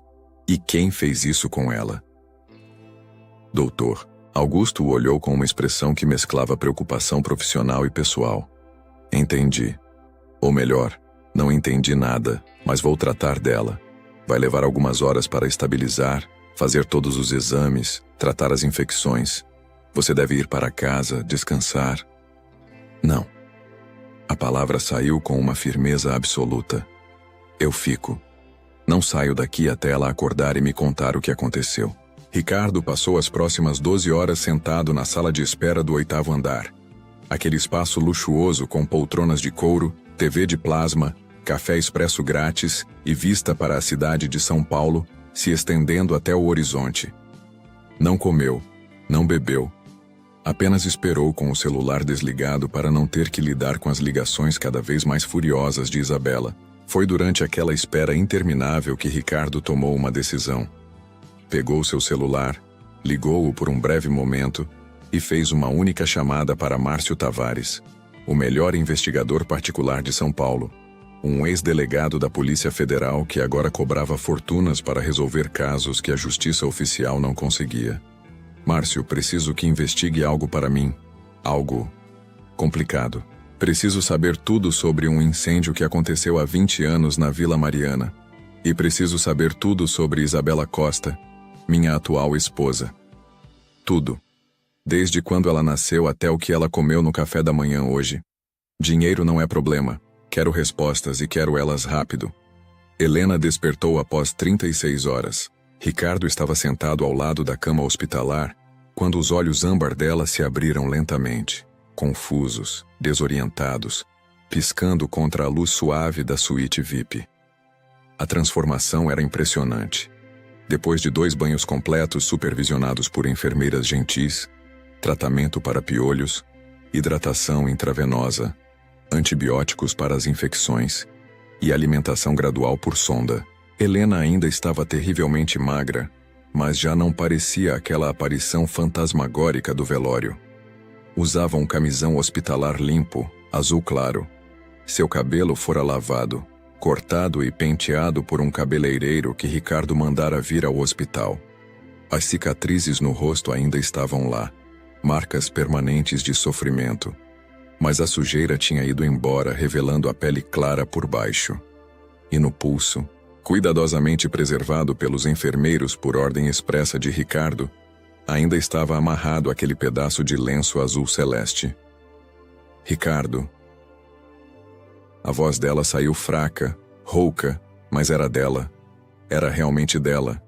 e quem fez isso com ela. Doutor, Augusto o olhou com uma expressão que mesclava preocupação profissional e pessoal. Entendi. Ou melhor, não entendi nada, mas vou tratar dela. Vai levar algumas horas para estabilizar, fazer todos os exames, tratar as infecções. Você deve ir para casa, descansar. Não. A palavra saiu com uma firmeza absoluta. Eu fico. Não saio daqui até ela acordar e me contar o que aconteceu. Ricardo passou as próximas 12 horas sentado na sala de espera do 8º andar. Aquele espaço luxuoso com poltronas de couro, TV de plasma, café expresso grátis e vista para a cidade de São Paulo, se estendendo até o horizonte. Não comeu, não bebeu. Apenas esperou com o celular desligado para não ter que lidar com as ligações cada vez mais furiosas de Isabela. Foi durante aquela espera interminável que Ricardo tomou uma decisão. Pegou seu celular, ligou-o por um breve momento e fez uma única chamada para Márcio Tavares, o melhor investigador particular de São Paulo, um ex-delegado da Polícia Federal que agora cobrava fortunas para resolver casos que a justiça oficial não conseguia. Márcio, preciso que investigue algo para mim. Algo complicado. Preciso saber tudo sobre um incêndio que aconteceu há 20 anos na Vila Mariana. E preciso saber tudo sobre Isabela Costa, minha atual esposa. Tudo. Desde quando ela nasceu até o que ela comeu no café da manhã hoje. Dinheiro não é problema. Quero respostas e quero elas rápido. Helena despertou após 36 horas. Ricardo estava sentado ao lado da cama hospitalar, quando os olhos âmbar dela se abriram lentamente, confusos, desorientados, piscando contra a luz suave da suíte VIP. A transformação era impressionante. Depois de 2 banhos completos supervisionados por enfermeiras gentis, tratamento para piolhos, hidratação intravenosa, antibióticos para as infecções e alimentação gradual por sonda, Helena ainda estava terrivelmente magra, mas já não parecia aquela aparição fantasmagórica do velório. Usava um camisão hospitalar limpo, azul claro. Seu cabelo fora lavado, cortado e penteado por um cabeleireiro que Ricardo mandara vir ao hospital. As cicatrizes no rosto ainda estavam lá, marcas permanentes de sofrimento. Mas a sujeira tinha ido embora, revelando a pele clara por baixo. E no pulso, cuidadosamente preservado pelos enfermeiros por ordem expressa de Ricardo, ainda estava amarrado aquele pedaço de lenço azul celeste. Ricardo. A voz dela saiu fraca, rouca, mas era dela. Era realmente dela.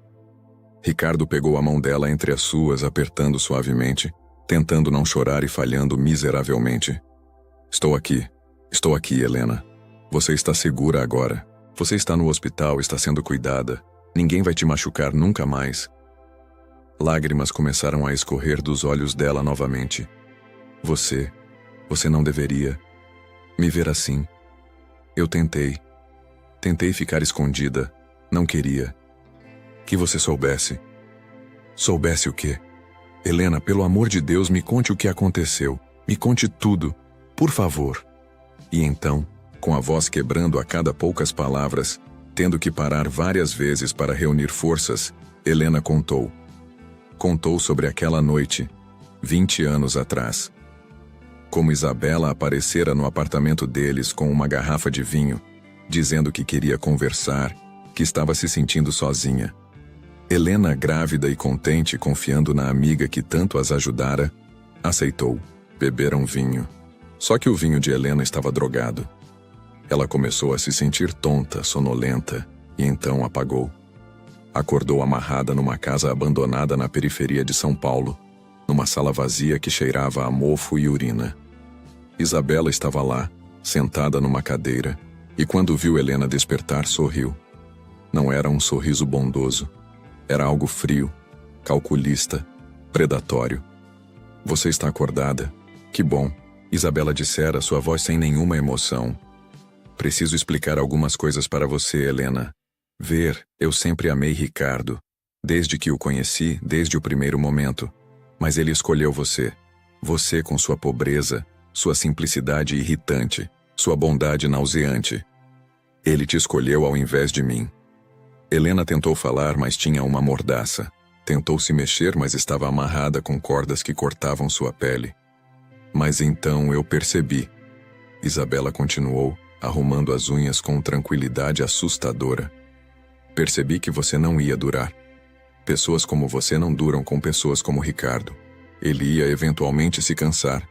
Ricardo pegou a mão dela entre as suas, apertando suavemente, tentando não chorar e falhando miseravelmente. Estou aqui, Helena. Você está segura agora. Você está no hospital, está sendo cuidada. Ninguém vai te machucar nunca mais. Lágrimas começaram a escorrer dos olhos dela novamente. Você não deveria me ver assim. Eu tentei ficar escondida, não queria. Que você soubesse. Soubesse o quê? Helena, pelo amor de Deus, me conte o que aconteceu. Me conte tudo, por favor. E então, com a voz quebrando a cada poucas palavras, tendo que parar várias vezes para reunir forças, Helena contou. Contou sobre aquela noite, 20 anos atrás. Como Isabela aparecera no apartamento deles com uma garrafa de vinho, dizendo que queria conversar, que estava se sentindo sozinha. Helena, grávida e contente, confiando na amiga que tanto as ajudara, aceitou. Beberam vinho. Só que o vinho de Helena estava drogado. Ela começou a se sentir tonta, sonolenta, e então apagou. Acordou amarrada numa casa abandonada na periferia de São Paulo, numa sala vazia que cheirava a mofo e urina. Isabela estava lá, sentada numa cadeira, e quando viu Helena despertar, sorriu. Não era um sorriso bondoso. Era algo frio, calculista, predatório. Você está acordada? Que bom, Isabela dissera, sua voz sem nenhuma emoção. Preciso explicar algumas coisas para você, Helena. Eu sempre amei Ricardo. Desde que o conheci, desde o primeiro momento. Mas ele escolheu você. Você com sua pobreza, sua simplicidade irritante, sua bondade nauseante. Ele te escolheu ao invés de mim. Helena tentou falar, mas tinha uma mordaça. Tentou se mexer, mas estava amarrada com cordas que cortavam sua pele. Mas então eu percebi. Isabela continuou, arrumando as unhas com tranquilidade assustadora. Percebi que você não ia durar. Pessoas como você não duram com pessoas como Ricardo. Ele ia eventualmente se cansar.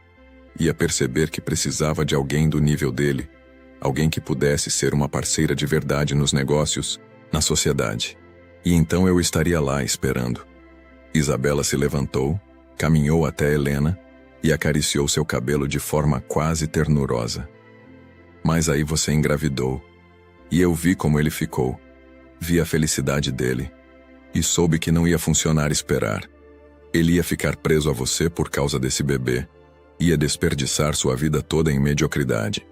Ia perceber que precisava de alguém do nível dele. Alguém que pudesse ser uma parceira de verdade nos negócios, na sociedade. E então eu estaria lá esperando. Isabela se levantou, caminhou até Helena e acariciou seu cabelo de forma quase ternurosa. Mas aí você engravidou. E eu vi como ele ficou. Vi a felicidade dele. E soube que não ia funcionar esperar. Ele ia ficar preso a você por causa desse bebê. Ia desperdiçar sua vida toda em mediocridade.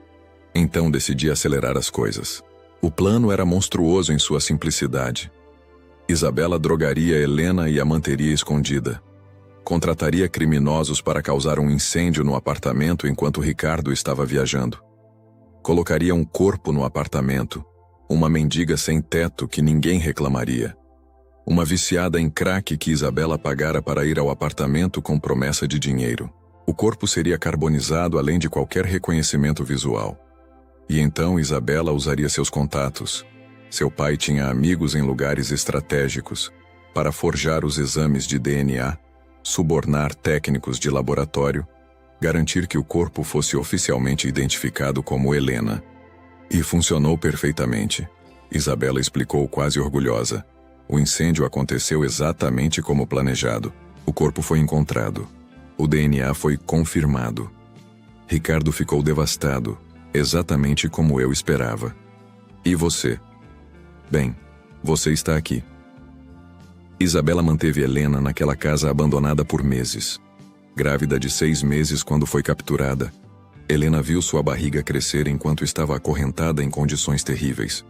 Então decidi acelerar as coisas. O plano era monstruoso em sua simplicidade. Isabela drogaria Helena e a manteria escondida. Contrataria criminosos para causar um incêndio no apartamento enquanto Ricardo estava viajando. Colocaria um corpo no apartamento, uma mendiga sem teto que ninguém reclamaria. Uma viciada em crack que Isabela pagara para ir ao apartamento com promessa de dinheiro. O corpo seria carbonizado além de qualquer reconhecimento visual. E então Isabela usaria seus contatos. Seu pai tinha amigos em lugares estratégicos para forjar os exames de DNA, subornar técnicos de laboratório, garantir que o corpo fosse oficialmente identificado como Helena. E funcionou perfeitamente. Isabela explicou quase orgulhosa. O incêndio aconteceu exatamente como planejado. O corpo foi encontrado. O DNA foi confirmado. Ricardo ficou devastado, exatamente como eu esperava. E você? Bem, você está aqui. Isabela manteve Helena naquela casa abandonada por meses. Grávida de 6 meses quando foi capturada, Helena viu sua barriga crescer enquanto estava acorrentada em condições terríveis.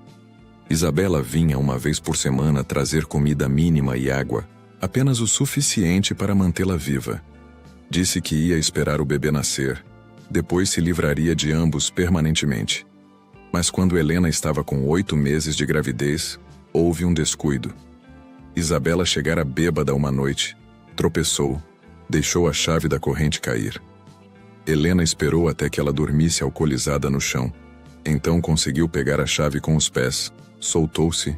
Isabela vinha uma vez por semana trazer comida mínima e água, apenas o suficiente para mantê-la viva. Disse que ia esperar o bebê nascer, depois se livraria de ambos permanentemente. Mas quando Helena estava com 8 meses de gravidez, houve um descuido. Isabela chegara bêbada uma noite, tropeçou, deixou a chave da corrente cair. Helena esperou até que ela dormisse alcoolizada no chão. Então conseguiu pegar a chave com os pés, soltou-se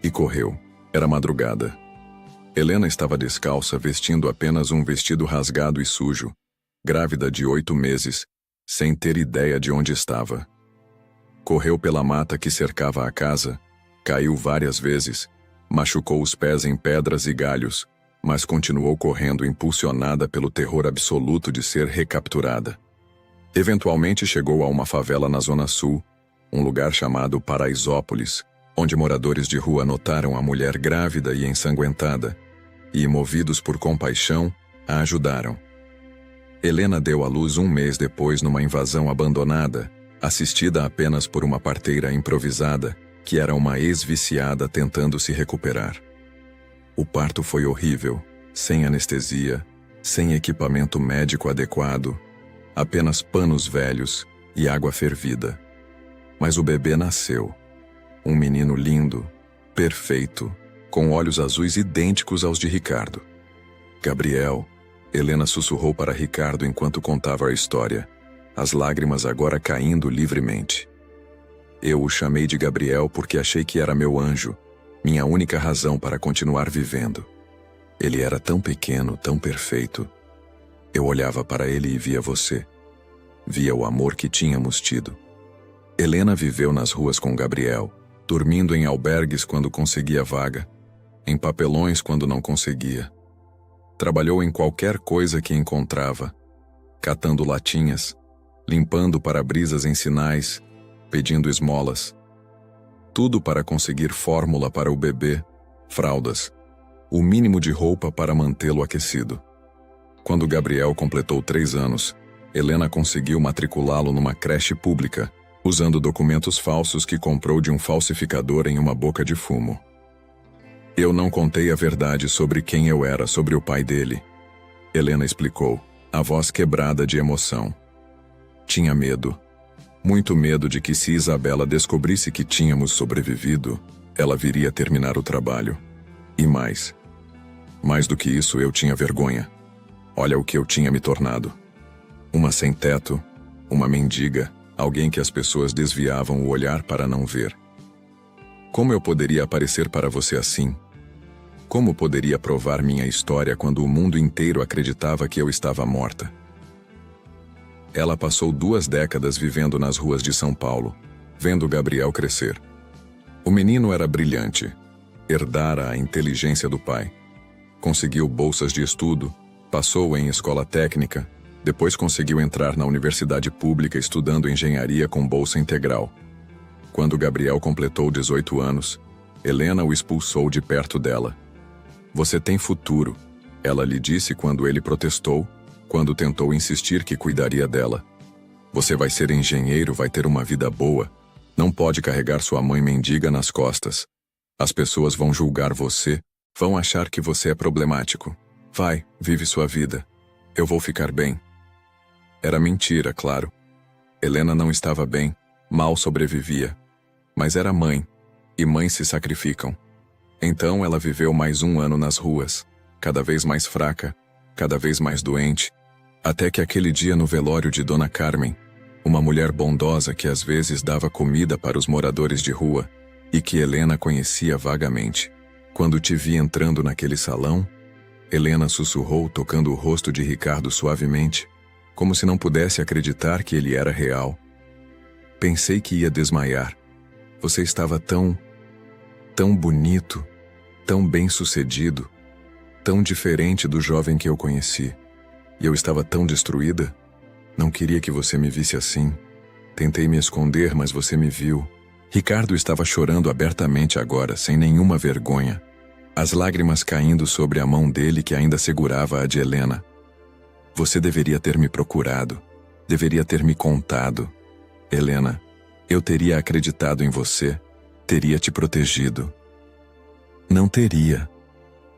e correu. Era madrugada. Helena estava descalça, vestindo apenas um vestido rasgado e sujo, grávida de 8 meses, sem ter ideia de onde estava. Correu pela mata que cercava a casa, caiu várias vezes, machucou os pés em pedras e galhos, mas continuou correndo impulsionada pelo terror absoluto de ser recapturada. Eventualmente chegou a uma favela na Zona Sul, um lugar chamado Paraisópolis, onde moradores de rua notaram a mulher grávida e ensanguentada, e, movidos por compaixão, a ajudaram. Helena deu à luz 1 mês depois numa invasão abandonada, assistida apenas por uma parteira improvisada, que era uma ex-viciada tentando se recuperar. O parto foi horrível, sem anestesia, sem equipamento médico adequado, apenas panos velhos e água fervida. Mas o bebê nasceu. Um menino lindo, perfeito, com olhos azuis idênticos aos de Ricardo. Gabriel, Helena sussurrou para Ricardo enquanto contava a história, as lágrimas agora caindo livremente. Eu o chamei de Gabriel porque achei que era meu anjo, minha única razão para continuar vivendo. Ele era tão pequeno, tão perfeito. Eu olhava para ele e via você. Via o amor que tínhamos tido. Helena viveu nas ruas com Gabriel, dormindo em albergues quando conseguia vaga, em papelões quando não conseguia. Trabalhou em qualquer coisa que encontrava, catando latinhas, limpando para-brisas em sinais, pedindo esmolas. Tudo para conseguir fórmula para o bebê, fraldas, o mínimo de roupa para mantê-lo aquecido. Quando Gabriel completou 3 anos, Helena conseguiu matriculá-lo numa creche pública, usando documentos falsos que comprou de um falsificador em uma boca de fumo. Eu não contei a verdade sobre quem eu era, sobre o pai dele. Helena explicou, a voz quebrada de emoção. Tinha medo. Muito medo de que se Isabela descobrisse que tínhamos sobrevivido, ela viria terminar o trabalho. E mais. Mais do que isso, eu tinha vergonha. Olha o que eu tinha me tornado. Uma sem-teto, uma mendiga, alguém que as pessoas desviavam o olhar para não ver. Como eu poderia aparecer para você assim? Como poderia provar minha história quando o mundo inteiro acreditava que eu estava morta? Ela passou 2 décadas vivendo nas ruas de São Paulo, vendo Gabriel crescer. O menino era brilhante, herdara a inteligência do pai. Conseguiu bolsas de estudo, passou em escola técnica, depois conseguiu entrar na universidade pública estudando engenharia com bolsa integral. Quando Gabriel completou 18 anos, Helena o expulsou de perto dela. Você tem futuro, ela lhe disse quando ele protestou, quando tentou insistir que cuidaria dela. Você vai ser engenheiro, vai ter uma vida boa, não pode carregar sua mãe mendiga nas costas. As pessoas vão julgar você, vão achar que você é problemático. Vai, vive sua vida. Eu vou ficar bem. Era mentira, claro. Helena não estava bem, mal sobrevivia. Mas era mãe, e mães se sacrificam. Então ela viveu mais 1 ano nas ruas, cada vez mais fraca, cada vez mais doente, até que aquele dia no velório de Dona Carmen, uma mulher bondosa que às vezes dava comida para os moradores de rua, e que Helena conhecia vagamente. Quando te vi entrando naquele salão, Helena sussurrou tocando o rosto de Ricardo suavemente, como se não pudesse acreditar que ele era real. Pensei que ia desmaiar. Você estava tão bonito, tão bem-sucedido, tão diferente do jovem que eu conheci. E eu estava tão destruída. Não queria que você me visse assim. Tentei me esconder, mas você me viu. Ricardo estava chorando abertamente agora, sem nenhuma vergonha. As lágrimas caindo sobre a mão dele que ainda segurava a de Helena. Você deveria ter me procurado. Deveria ter me contado. Helena, eu teria acreditado em você. Teria te protegido. Não teria.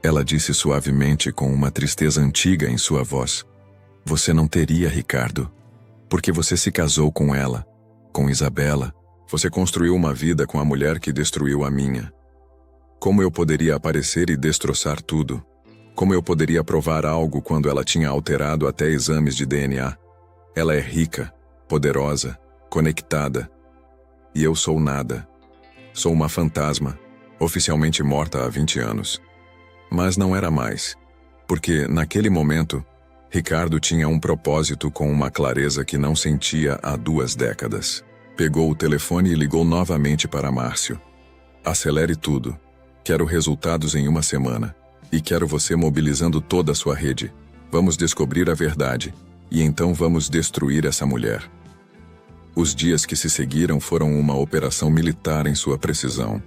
Ela disse suavemente com uma tristeza antiga em sua voz. Você não teria, Ricardo. Porque você se casou com ela, com Isabela. Você construiu uma vida com a mulher que destruiu a minha. Como eu poderia aparecer e destroçar tudo? Como eu poderia provar algo quando ela tinha alterado até exames de DNA? Ela é rica, poderosa, conectada. E eu sou nada. Sou uma fantasma, oficialmente morta há 20 anos. Mas não era mais, porque, naquele momento, Ricardo tinha um propósito com uma clareza que não sentia há 2 décadas. Pegou o telefone e ligou novamente para Márcio. Acelere tudo. Quero resultados em 1 semana. E quero você mobilizando toda a sua rede. Vamos descobrir a verdade. E então vamos destruir essa mulher. Os dias que se seguiram foram uma operação militar em sua precisão.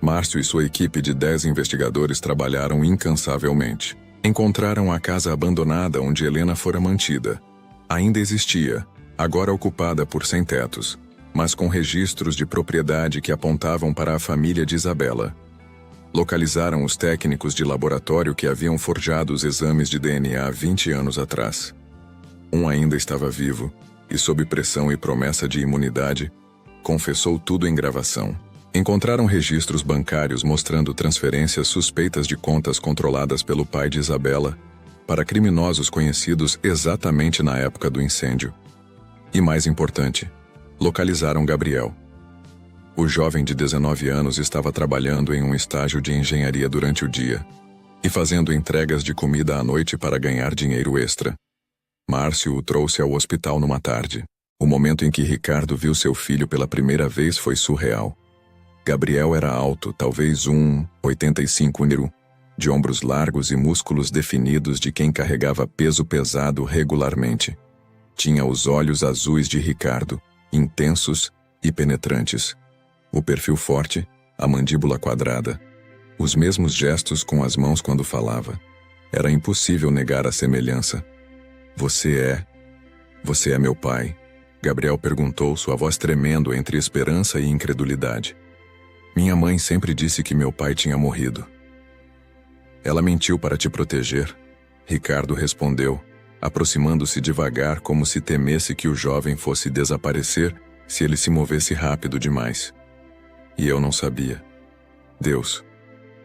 Márcio e sua equipe de 10 investigadores trabalharam incansavelmente. Encontraram a casa abandonada onde Helena fora mantida. Ainda existia, agora ocupada por sem-tetos, mas com registros de propriedade que apontavam para a família de Isabela. Localizaram os técnicos de laboratório que haviam forjado os exames de DNA 20 anos atrás. Um ainda estava vivo, e sob pressão e promessa de imunidade, confessou tudo em gravação. Encontraram registros bancários mostrando transferências suspeitas de contas controladas pelo pai de Isabela para criminosos conhecidos exatamente na época do incêndio. E mais importante, localizaram Gabriel. O jovem de 19 anos estava trabalhando em um estágio de engenharia durante o dia e fazendo entregas de comida à noite para ganhar dinheiro extra. Márcio o trouxe ao hospital numa tarde. O momento em que Ricardo viu seu filho pela primeira vez foi surreal. Gabriel era alto, talvez 1,85 de ombros largos e músculos definidos de quem carregava peso pesado regularmente. Tinha os olhos azuis de Ricardo, intensos e penetrantes. O perfil forte, a mandíbula quadrada. Os mesmos gestos com as mãos quando falava. Era impossível negar a semelhança. Você é meu pai?" Gabriel perguntou, sua voz tremendo entre esperança e incredulidade. "Minha mãe sempre disse que meu pai tinha morrido." "Ela mentiu para te proteger", Ricardo respondeu, aproximando-se devagar como se temesse que o jovem fosse desaparecer se ele se movesse rápido demais. "E eu não sabia. Deus,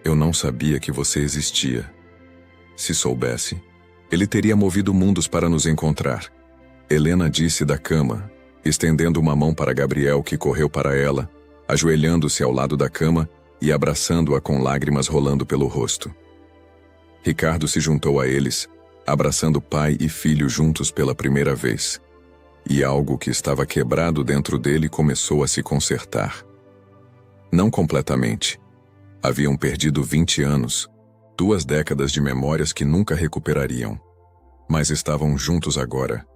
eu não sabia que você existia. Se soubesse, ele teria movido mundos para nos encontrar." Helena disse da cama, estendendo uma mão para Gabriel, que correu para ela, ajoelhando-se ao lado da cama e abraçando-a com lágrimas rolando pelo rosto. Ricardo se juntou a eles, abraçando pai e filho juntos pela primeira vez. E algo que estava quebrado dentro dele começou a se consertar. Não completamente. Haviam perdido 20 anos, 2 décadas de memórias que nunca recuperariam. Mas estavam juntos agora,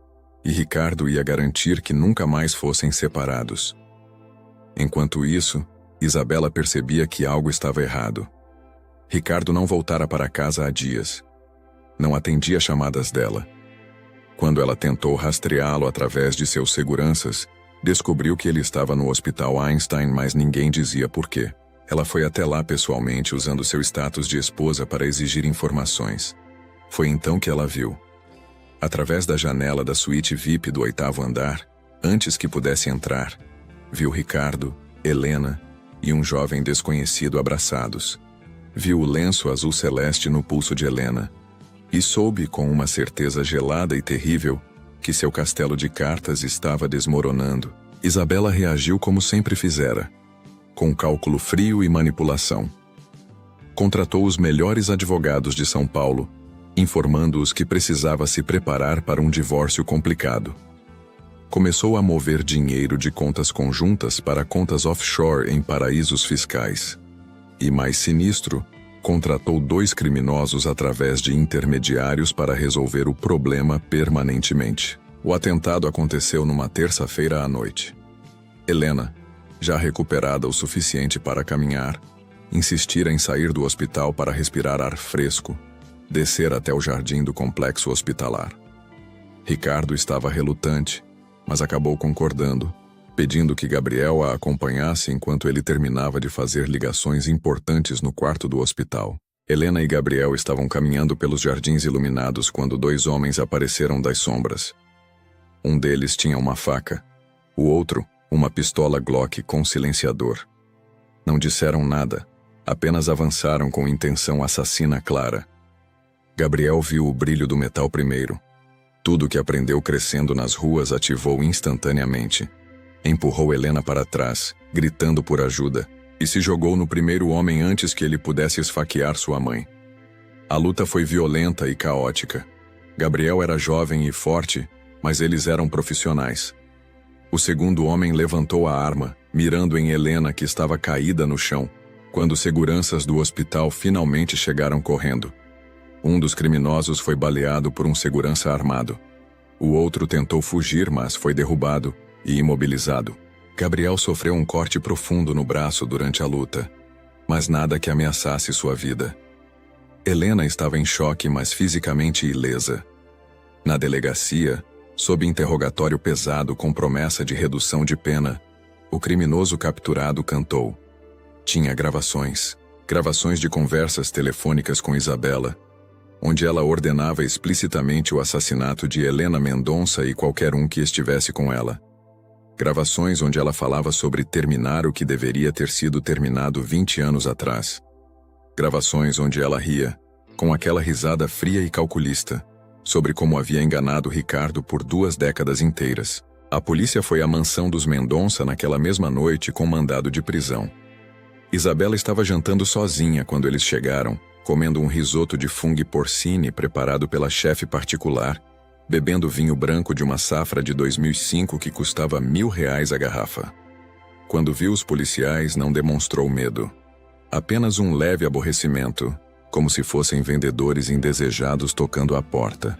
e Ricardo ia garantir que nunca mais fossem separados. Enquanto isso, Isabela percebia que algo estava errado. Ricardo não voltara para casa há dias. Não atendia chamadas dela. Quando ela tentou rastreá-lo através de seus seguranças, descobriu que ele estava no Hospital Einstein, mas ninguém dizia por quê. Ela foi até lá pessoalmente usando seu status de esposa para exigir informações. Foi então que ela viu. Através da janela da suíte VIP do 8º andar, antes que pudesse entrar, viu Ricardo, Helena e um jovem desconhecido abraçados. Viu o lenço azul celeste no pulso de Helena e soube com uma certeza gelada e terrível que seu castelo de cartas estava desmoronando. Isabela reagiu como sempre fizera, com cálculo frio e manipulação. Contratou os melhores advogados de São Paulo, informando-os que precisava se preparar para um divórcio complicado. Começou a mover dinheiro de contas conjuntas para contas offshore em paraísos fiscais. E mais sinistro, contratou 2 criminosos através de intermediários para resolver o problema permanentemente. O atentado aconteceu numa terça-feira à noite. Helena, já recuperada o suficiente para caminhar, insistira em sair do hospital para respirar ar fresco, descer até o jardim do complexo hospitalar. Ricardo estava relutante, mas acabou concordando, pedindo que Gabriel a acompanhasse enquanto ele terminava de fazer ligações importantes no quarto do hospital. Helena e Gabriel estavam caminhando pelos jardins iluminados quando 2 homens apareceram das sombras. Um deles tinha uma faca, o outro, uma pistola Glock com silenciador. Não disseram nada, apenas avançaram com intenção assassina clara. Gabriel viu o brilho do metal primeiro. Tudo que aprendeu crescendo nas ruas ativou instantaneamente. Empurrou Helena para trás, gritando por ajuda, e se jogou no primeiro homem antes que ele pudesse esfaquear sua mãe. A luta foi violenta e caótica. Gabriel era jovem e forte, mas eles eram profissionais. O segundo homem levantou a arma, mirando em Helena, que estava caída no chão, quando seguranças do hospital finalmente chegaram correndo. Um dos criminosos foi baleado por um segurança armado. O outro tentou fugir, mas foi derrubado e imobilizado. Gabriel sofreu um corte profundo no braço durante a luta, mas nada que ameaçasse sua vida. Helena estava em choque, mas fisicamente ilesa. Na delegacia, sob interrogatório pesado com promessa de redução de pena, o criminoso capturado cantou. Tinha gravações de conversas telefônicas com Isabela, onde ela ordenava explicitamente o assassinato de Helena Mendonça e qualquer um que estivesse com ela. Gravações onde ela falava sobre terminar o que deveria ter sido terminado 20 anos atrás. Gravações onde ela ria, com aquela risada fria e calculista, sobre como havia enganado Ricardo por 2 décadas inteiras. A polícia foi à mansão dos Mendonça naquela mesma noite com mandado de prisão. Isabela estava jantando sozinha quando eles chegaram, comendo um risoto de fungo porcine preparado pela chefe particular, bebendo vinho branco de uma safra de 2005 que custava R$ 1.000 a garrafa. Quando viu os policiais, não demonstrou medo. Apenas um leve aborrecimento, como se fossem vendedores indesejados tocando à porta.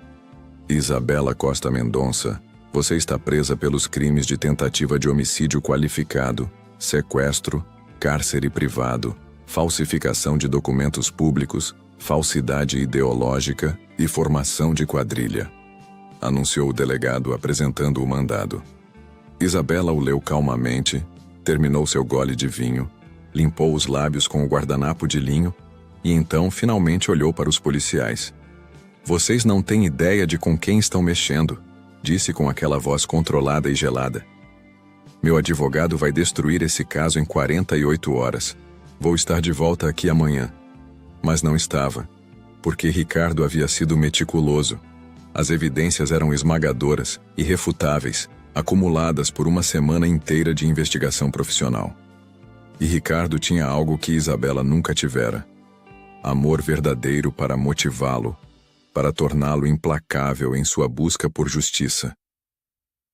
Isabela Costa Mendonça, você está presa pelos crimes de tentativa de homicídio qualificado, sequestro, cárcere privado, falsificação de documentos públicos, falsidade ideológica e formação de quadrilha, anunciou o delegado apresentando o mandado. Isabela o leu calmamente, terminou seu gole de vinho, limpou os lábios com o guardanapo de linho e então finalmente olhou para os policiais. Vocês não têm ideia de com quem estão mexendo, disse com aquela voz controlada e gelada. Meu advogado vai destruir esse caso em 48 horas. Vou estar de volta aqui amanhã. Mas não estava, porque Ricardo havia sido meticuloso. As evidências eram esmagadoras, irrefutáveis, acumuladas por uma semana inteira de investigação profissional. E Ricardo tinha algo que Isabela nunca tivera: amor verdadeiro para motivá-lo, para torná-lo implacável em sua busca por justiça.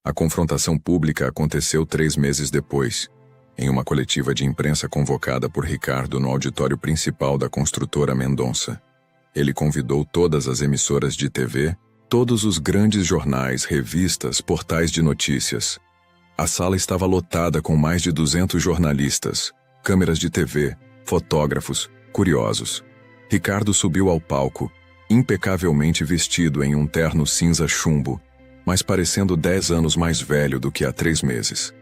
A confrontação pública aconteceu 3 meses depois, em uma coletiva de imprensa convocada por Ricardo no auditório principal da construtora Mendonça. Ele convidou todas as emissoras de TV, todos os grandes jornais, revistas, portais de notícias. A sala estava lotada com mais de 200 jornalistas, câmeras de TV, fotógrafos, curiosos. Ricardo subiu ao palco, impecavelmente vestido em um terno cinza chumbo, mas parecendo 10 anos mais velho do que há 3 meses.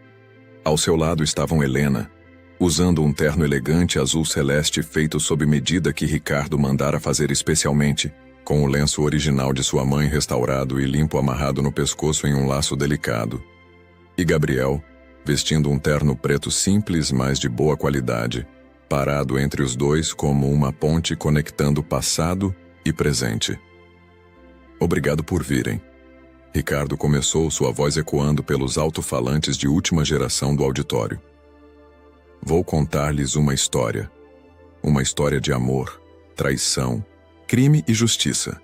Ao seu lado estavam Helena, usando um terno elegante azul celeste feito sob medida que Ricardo mandara fazer especialmente, com o lenço original de sua mãe restaurado e limpo amarrado no pescoço em um laço delicado. E Gabriel, vestindo um terno preto simples, mas de boa qualidade, parado entre os dois como uma ponte conectando passado e presente. Obrigado por virem. Ricardo começou, sua voz ecoando pelos alto-falantes de última geração do auditório. Vou contar-lhes uma história de amor, traição, crime e justiça.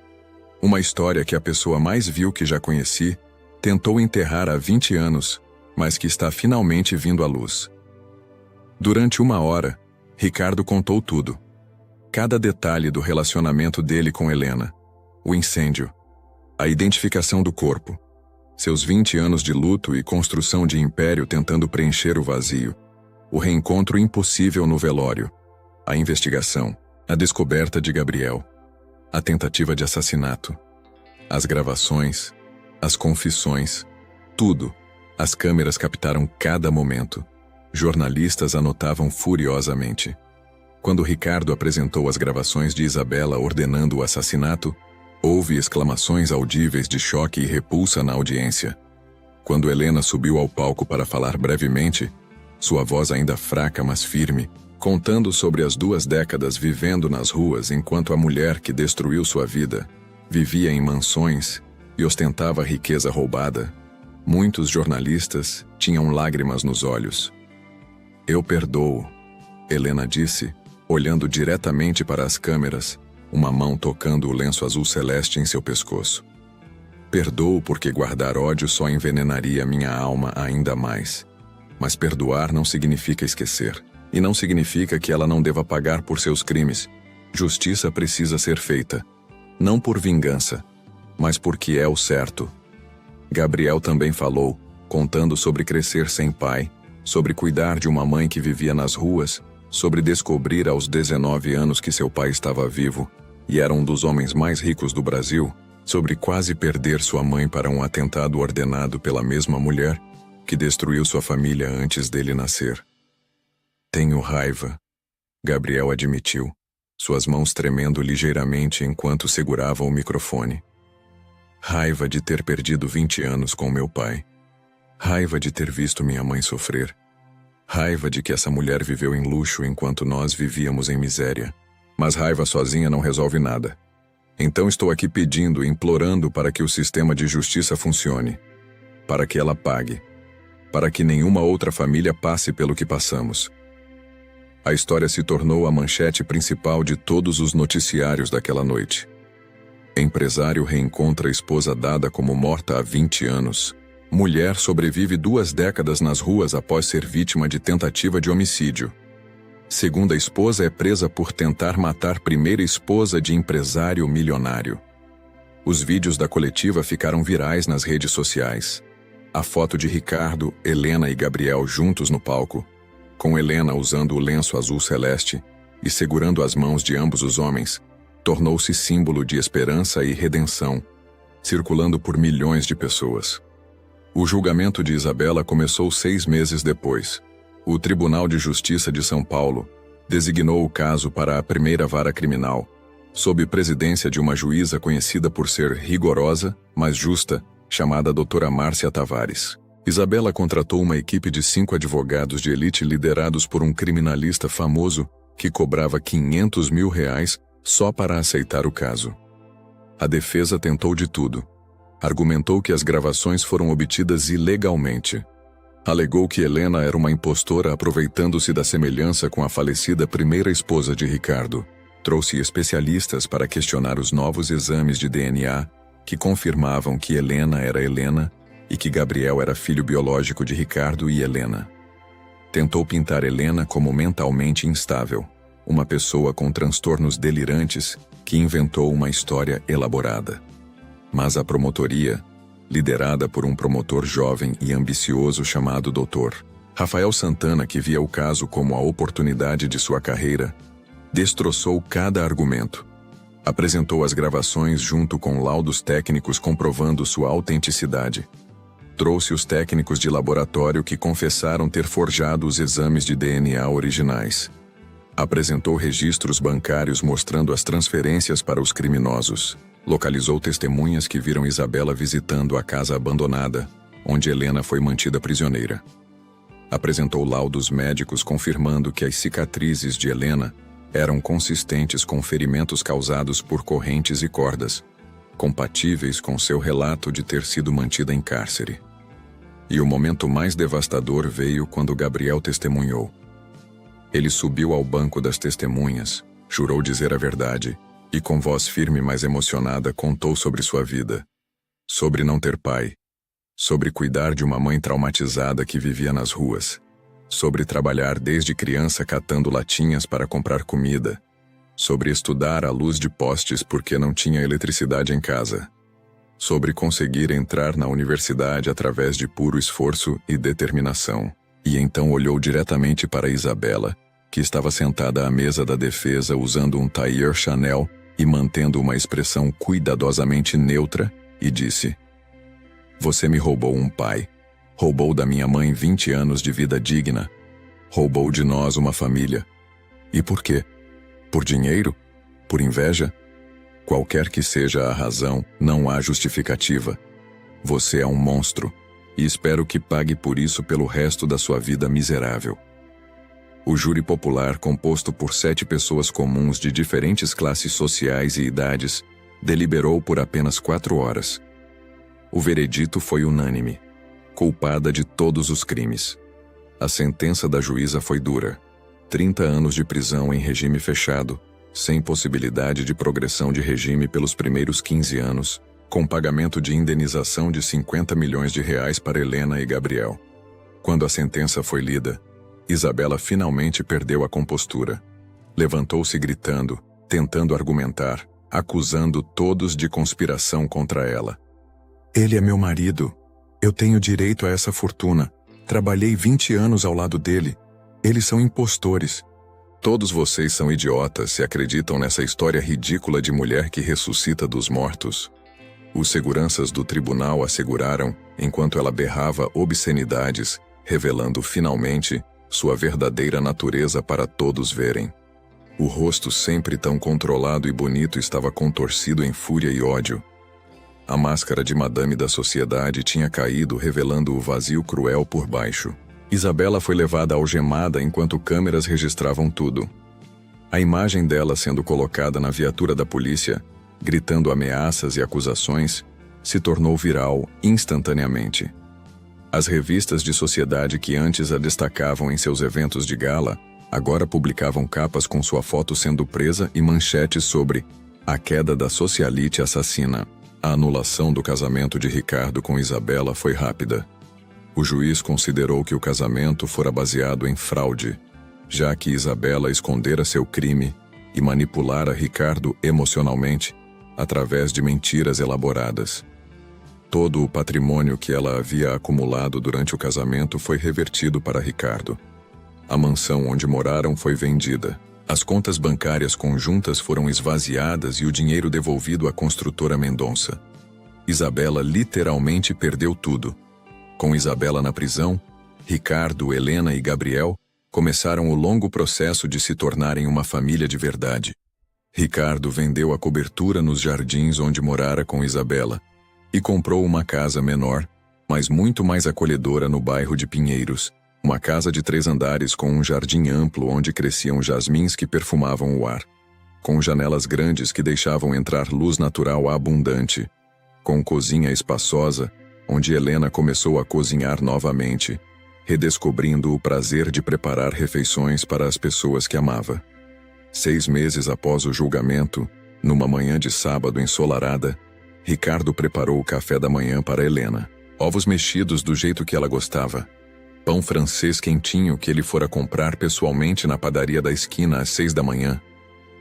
Uma história que a pessoa mais vil que já conheci tentou enterrar há 20 anos, mas que está finalmente vindo à luz. Durante 1 hora, Ricardo contou tudo. Cada detalhe do relacionamento dele com Helena, o incêndio, a identificação do corpo, seus 20 anos de luto e construção de império tentando preencher o vazio, o reencontro impossível no velório, a investigação, a descoberta de Gabriel, a tentativa de assassinato, as gravações, as confissões, tudo. As câmeras captaram cada momento. Jornalistas anotavam furiosamente. Quando Ricardo apresentou as gravações de Isabela ordenando o assassinato, houve exclamações audíveis de choque e repulsa na audiência. Quando Helena subiu ao palco para falar brevemente, sua voz ainda fraca mas firme, contando sobre as 2 décadas vivendo nas ruas enquanto a mulher que destruiu sua vida vivia em mansões e ostentava riqueza roubada, muitos jornalistas tinham lágrimas nos olhos. Eu perdoo, Helena disse, olhando diretamente para as câmeras, uma mão tocando o lenço azul celeste em seu pescoço. Perdoo porque guardar ódio só envenenaria minha alma ainda mais. Mas perdoar não significa esquecer. E não significa que ela não deva pagar por seus crimes. Justiça precisa ser feita. Não por vingança, mas porque é o certo. Gabriel também falou, contando sobre crescer sem pai, sobre cuidar de uma mãe que vivia nas ruas, sobre descobrir aos 19 anos que seu pai estava vivo e era um dos homens mais ricos do Brasil, sobre quase perder sua mãe para um atentado ordenado pela mesma mulher que destruiu sua família antes dele nascer. Tenho raiva, Gabriel admitiu, suas mãos tremendo ligeiramente enquanto segurava o microfone. Raiva de ter perdido 20 anos com meu pai. Raiva de ter visto minha mãe sofrer. Raiva de que essa mulher viveu em luxo enquanto nós vivíamos em miséria. Mas raiva sozinha não resolve nada. Então estou aqui pedindo e implorando para que o sistema de justiça funcione. Para que ela pague. Para que nenhuma outra família passe pelo que passamos. A história se tornou a manchete principal de todos os noticiários daquela noite. Empresário reencontra esposa dada como morta há 20 anos. Mulher sobrevive 2 décadas nas ruas após ser vítima de tentativa de homicídio. Segunda esposa é presa por tentar matar primeira esposa de empresário milionário. Os vídeos da coletiva ficaram virais nas redes sociais. A foto de Ricardo, Helena e Gabriel juntos no palco, com Helena usando o lenço azul celeste e segurando as mãos de ambos os homens, tornou-se símbolo de esperança e redenção, circulando por milhões de pessoas. O julgamento de Isabela começou 6 meses depois. O Tribunal de Justiça de São Paulo designou o caso para a primeira vara criminal, sob presidência de uma juíza conhecida por ser rigorosa, mas justa, chamada doutora Márcia Tavares. Isabela contratou uma equipe de 5 advogados de elite liderados por um criminalista famoso que cobrava R$500 mil só para aceitar o caso. A defesa tentou de tudo. Argumentou que as gravações foram obtidas ilegalmente. Alegou que Helena era uma impostora aproveitando-se da semelhança com a falecida primeira esposa de Ricardo. Trouxe especialistas para questionar os novos exames de DNA que confirmavam que Helena era Helena e que Gabriel era filho biológico de Ricardo e Helena. Tentou pintar Helena como mentalmente instável, uma pessoa com transtornos delirantes que inventou uma história elaborada. Mas a promotoria, liderada por um promotor jovem e ambicioso chamado Dr. Rafael Santana, que via o caso como a oportunidade de sua carreira, destroçou cada argumento. Apresentou as gravações junto com laudos técnicos comprovando sua autenticidade. Trouxe os técnicos de laboratório que confessaram ter forjado os exames de DNA originais. Apresentou registros bancários mostrando as transferências para os criminosos. Localizou testemunhas que viram Isabela visitando a casa abandonada, onde Helena foi mantida prisioneira. Apresentou laudos médicos confirmando que as cicatrizes de Helena eram consistentes com ferimentos causados por correntes e cordas, compatíveis com seu relato de ter sido mantida em cárcere. E o momento mais devastador veio quando Gabriel testemunhou. Ele subiu ao banco das testemunhas, jurou dizer a verdade e, com voz firme mas emocionada, contou sobre sua vida, sobre não ter pai, sobre cuidar de uma mãe traumatizada que vivia nas ruas, sobre trabalhar desde criança catando latinhas para comprar comida, sobre estudar à luz de postes porque não tinha eletricidade em casa, sobre conseguir entrar na universidade através de puro esforço e determinação. E então olhou diretamente para Isabela, que estava sentada à mesa da defesa usando um tailleur Chanel e mantendo uma expressão cuidadosamente neutra, e disse: "Você me roubou um pai. Roubou da minha mãe 20 anos de vida digna. Roubou de nós uma família. E por quê? Por dinheiro? Por inveja? Qualquer que seja a razão, não há justificativa. Você é um monstro, e espero que pague por isso pelo resto da sua vida miserável." O júri popular, composto por 7 pessoas comuns de diferentes classes sociais e idades, deliberou por apenas 4 horas. O veredito foi unânime: culpada de todos os crimes. A sentença da juíza foi dura: 30 anos de prisão em regime fechado, sem possibilidade de progressão de regime pelos primeiros 15 anos, com pagamento de indenização de R$50 milhões para Helena e Gabriel. Quando a sentença foi lida, Isabela finalmente perdeu a compostura. Levantou-se gritando, tentando argumentar, acusando todos de conspiração contra ela. "Ele é meu marido. Eu tenho direito a essa fortuna. Trabalhei 20 anos ao lado dele. Eles são impostores. Todos vocês são idiotas se acreditam nessa história ridícula de mulher que ressuscita dos mortos." Os seguranças do tribunal asseguraram, enquanto ela berrava obscenidades, revelando finalmente sua verdadeira natureza para todos verem. O rosto, sempre tão controlado e bonito, estava contorcido em fúria e ódio. A máscara de madame da sociedade tinha caído, revelando o vazio cruel por baixo. Isabela foi levada algemada enquanto câmeras registravam tudo. A imagem dela sendo colocada na viatura da polícia, gritando ameaças e acusações, se tornou viral instantaneamente. As revistas de sociedade que antes a destacavam em seus eventos de gala, agora publicavam capas com sua foto sendo presa e manchetes sobre A queda da socialite assassina. A anulação do casamento de Ricardo com Isabela foi rápida. O juiz considerou que o casamento fora baseado em fraude, já que Isabela escondera seu crime e manipulara Ricardo emocionalmente através de mentiras elaboradas. Todo o patrimônio que ela havia acumulado durante o casamento foi revertido para Ricardo. A mansão onde moraram foi vendida. As contas bancárias conjuntas foram esvaziadas e o dinheiro devolvido à construtora Mendonça. Isabela literalmente perdeu tudo. Com Isabela na prisão, Ricardo, Helena e Gabriel começaram o longo processo de se tornarem uma família de verdade. Ricardo vendeu a cobertura nos jardins onde morara com Isabela e comprou uma casa menor, mas muito mais acolhedora no bairro de Pinheiros, uma casa de 3 andares com um jardim amplo onde cresciam jasmins que perfumavam o ar, com janelas grandes que deixavam entrar luz natural abundante, com cozinha espaçosa, onde Helena começou a cozinhar novamente, redescobrindo o prazer de preparar refeições para as pessoas que amava. 6 meses após o julgamento, numa manhã de sábado ensolarada, Ricardo preparou o café da manhã para Helena. Ovos mexidos do jeito que ela gostava. Pão francês quentinho que ele fora comprar pessoalmente na padaria da esquina às 6 da manhã.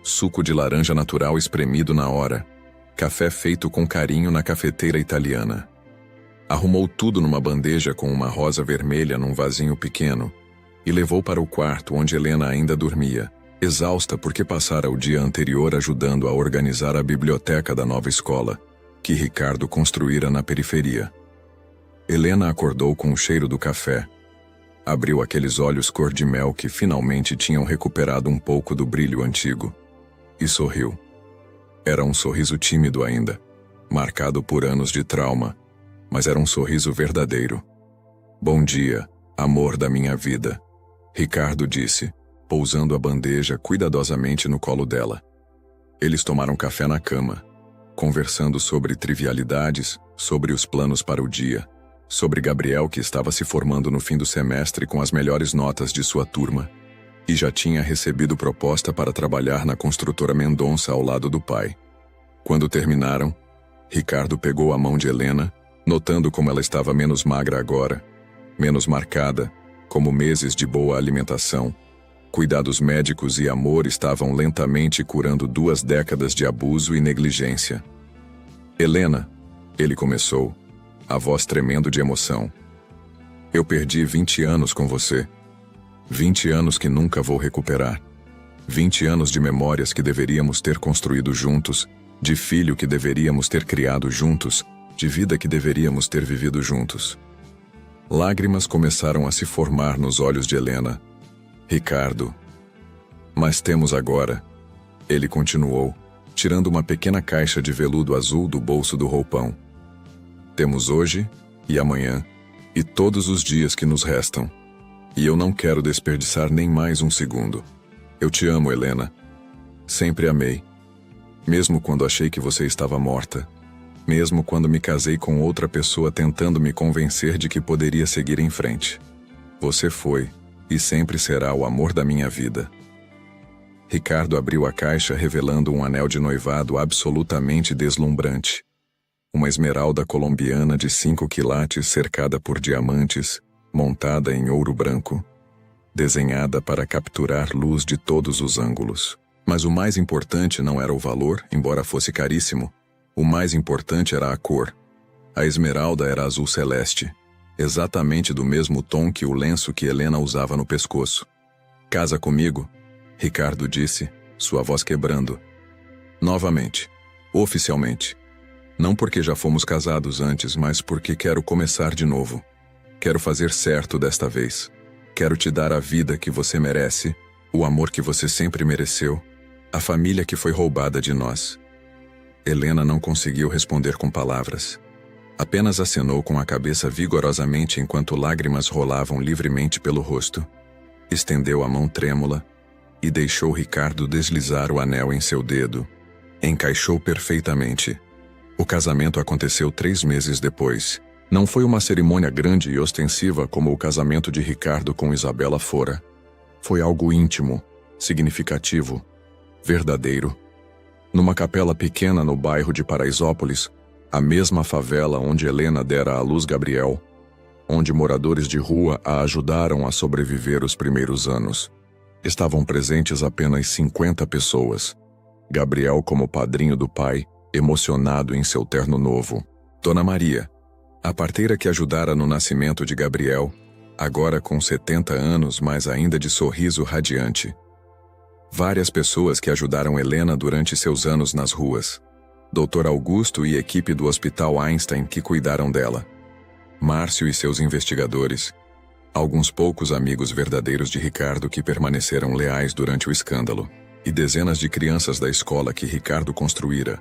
Suco de laranja natural espremido na hora. Café feito com carinho na cafeteira italiana. Arrumou tudo numa bandeja com uma rosa vermelha num vasinho pequeno e levou para o quarto onde Helena ainda dormia, exausta porque passara o dia anterior ajudando a organizar a biblioteca da nova escola, que Ricardo construíra na periferia. Helena acordou com o cheiro do café. Abriu aqueles olhos cor-de-mel que finalmente tinham recuperado um pouco do brilho antigo. E sorriu. Era um sorriso tímido ainda, marcado por anos de trauma, mas era um sorriso verdadeiro. "Bom dia, amor da minha vida", Ricardo disse, pousando a bandeja cuidadosamente no colo dela. Eles tomaram café na cama, conversando sobre trivialidades, sobre os planos para o dia, sobre Gabriel que estava se formando no fim do semestre com as melhores notas de sua turma, e já tinha recebido proposta para trabalhar na construtora Mendonça ao lado do pai. Quando terminaram, Ricardo pegou a mão de Helena, notando como ela estava menos magra agora, menos marcada, como meses de boa alimentação. Cuidados médicos e amor estavam lentamente curando 2 décadas de abuso e negligência. "Helena", ele começou, a voz tremendo de emoção. "Eu perdi 20 anos com você. 20 anos que nunca vou recuperar. 20 anos de memórias que deveríamos ter construído juntos, de filho que deveríamos ter criado juntos, de vida que deveríamos ter vivido juntos." Lágrimas começaram a se formar nos olhos de Helena. "Ricardo." "Mas temos agora", ele continuou, tirando uma pequena caixa de veludo azul do bolso do roupão. "Temos hoje e amanhã, e todos os dias que nos restam. E eu não quero desperdiçar nem mais um segundo. Eu te amo, Helena. Sempre amei. Mesmo quando achei que você estava morta. Mesmo quando me casei com outra pessoa tentando me convencer de que poderia seguir em frente. Você foi, e sempre será o amor da minha vida." Ricardo abriu a caixa revelando um anel de noivado absolutamente deslumbrante. Uma esmeralda colombiana de 5 quilates cercada por diamantes, montada em ouro branco, desenhada para capturar luz de todos os ângulos. Mas o mais importante não era o valor, embora fosse caríssimo. O mais importante era a cor. A esmeralda era azul celeste, exatamente do mesmo tom que o lenço que Helena usava no pescoço. "Casa comigo", Ricardo disse, sua voz quebrando. "Novamente. Oficialmente. Não porque já fomos casados antes, mas porque quero começar de novo. Quero fazer certo desta vez. Quero te dar a vida que você merece, o amor que você sempre mereceu, a família que foi roubada de nós." Helena não conseguiu responder com palavras. Apenas acenou com a cabeça vigorosamente enquanto lágrimas rolavam livremente pelo rosto. Estendeu a mão trêmula e deixou Ricardo deslizar o anel em seu dedo. Encaixou perfeitamente. O casamento aconteceu 3 meses depois. Não foi uma cerimônia grande e ostensiva como o casamento de Ricardo com Isabela fora. Foi algo íntimo, significativo, verdadeiro. numa capela pequena no bairro de Paraisópolis, a mesma favela onde Helena dera à luz Gabriel, onde moradores de rua a ajudaram a sobreviver os primeiros anos. Estavam presentes apenas 50 pessoas. Gabriel como padrinho do pai, emocionado em seu terno novo. Dona Maria, a parteira que ajudara no nascimento de Gabriel, agora com 70 anos, mas ainda de sorriso radiante. Várias pessoas que ajudaram Helena durante seus anos nas ruas. Dr. Augusto e equipe do Hospital Einstein que cuidaram dela. Márcio e seus investigadores. Alguns poucos amigos verdadeiros de Ricardo que permaneceram leais durante o escândalo. E dezenas de crianças da escola que Ricardo construíra,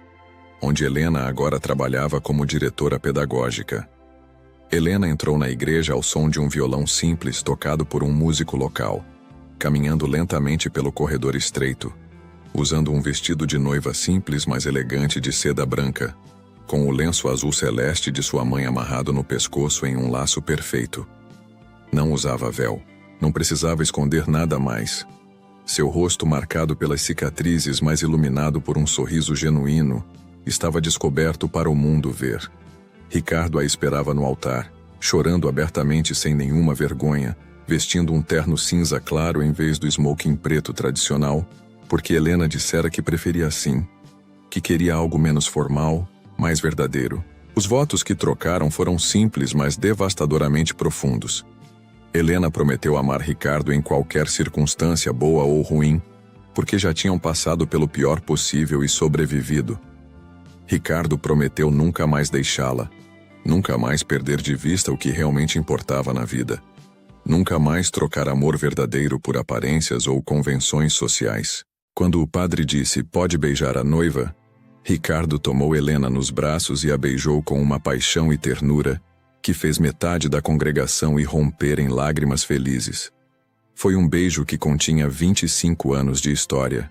onde Helena agora trabalhava como diretora pedagógica. Helena entrou na igreja ao som de um violão simples tocado por um músico local, caminhando lentamente pelo corredor estreito, usando um vestido de noiva simples mas elegante de seda branca, com o lenço azul celeste de sua mãe amarrado no pescoço em um laço perfeito. Não usava véu, não precisava esconder nada mais. Seu rosto, marcado pelas cicatrizes, mas iluminado por um sorriso genuíno, estava descoberto para o mundo ver. Ricardo a esperava no altar, chorando abertamente sem nenhuma vergonha, vestindo um terno cinza claro em vez do smoking preto tradicional, porque Helena dissera que preferia assim, que queria algo menos formal, mais verdadeiro. Os votos que trocaram foram simples, mas devastadoramente profundos. Helena prometeu amar Ricardo em qualquer circunstância, boa ou ruim, porque já tinham passado pelo pior possível e sobrevivido. Ricardo prometeu nunca mais deixá-la, nunca mais perder de vista o que realmente importava na vida, nunca mais trocar amor verdadeiro por aparências ou convenções sociais. Quando o padre disse "pode beijar a noiva", Ricardo tomou Helena nos braços e a beijou com uma paixão e ternura que fez metade da congregação irromper em lágrimas felizes. Foi um beijo que continha 25 anos de história,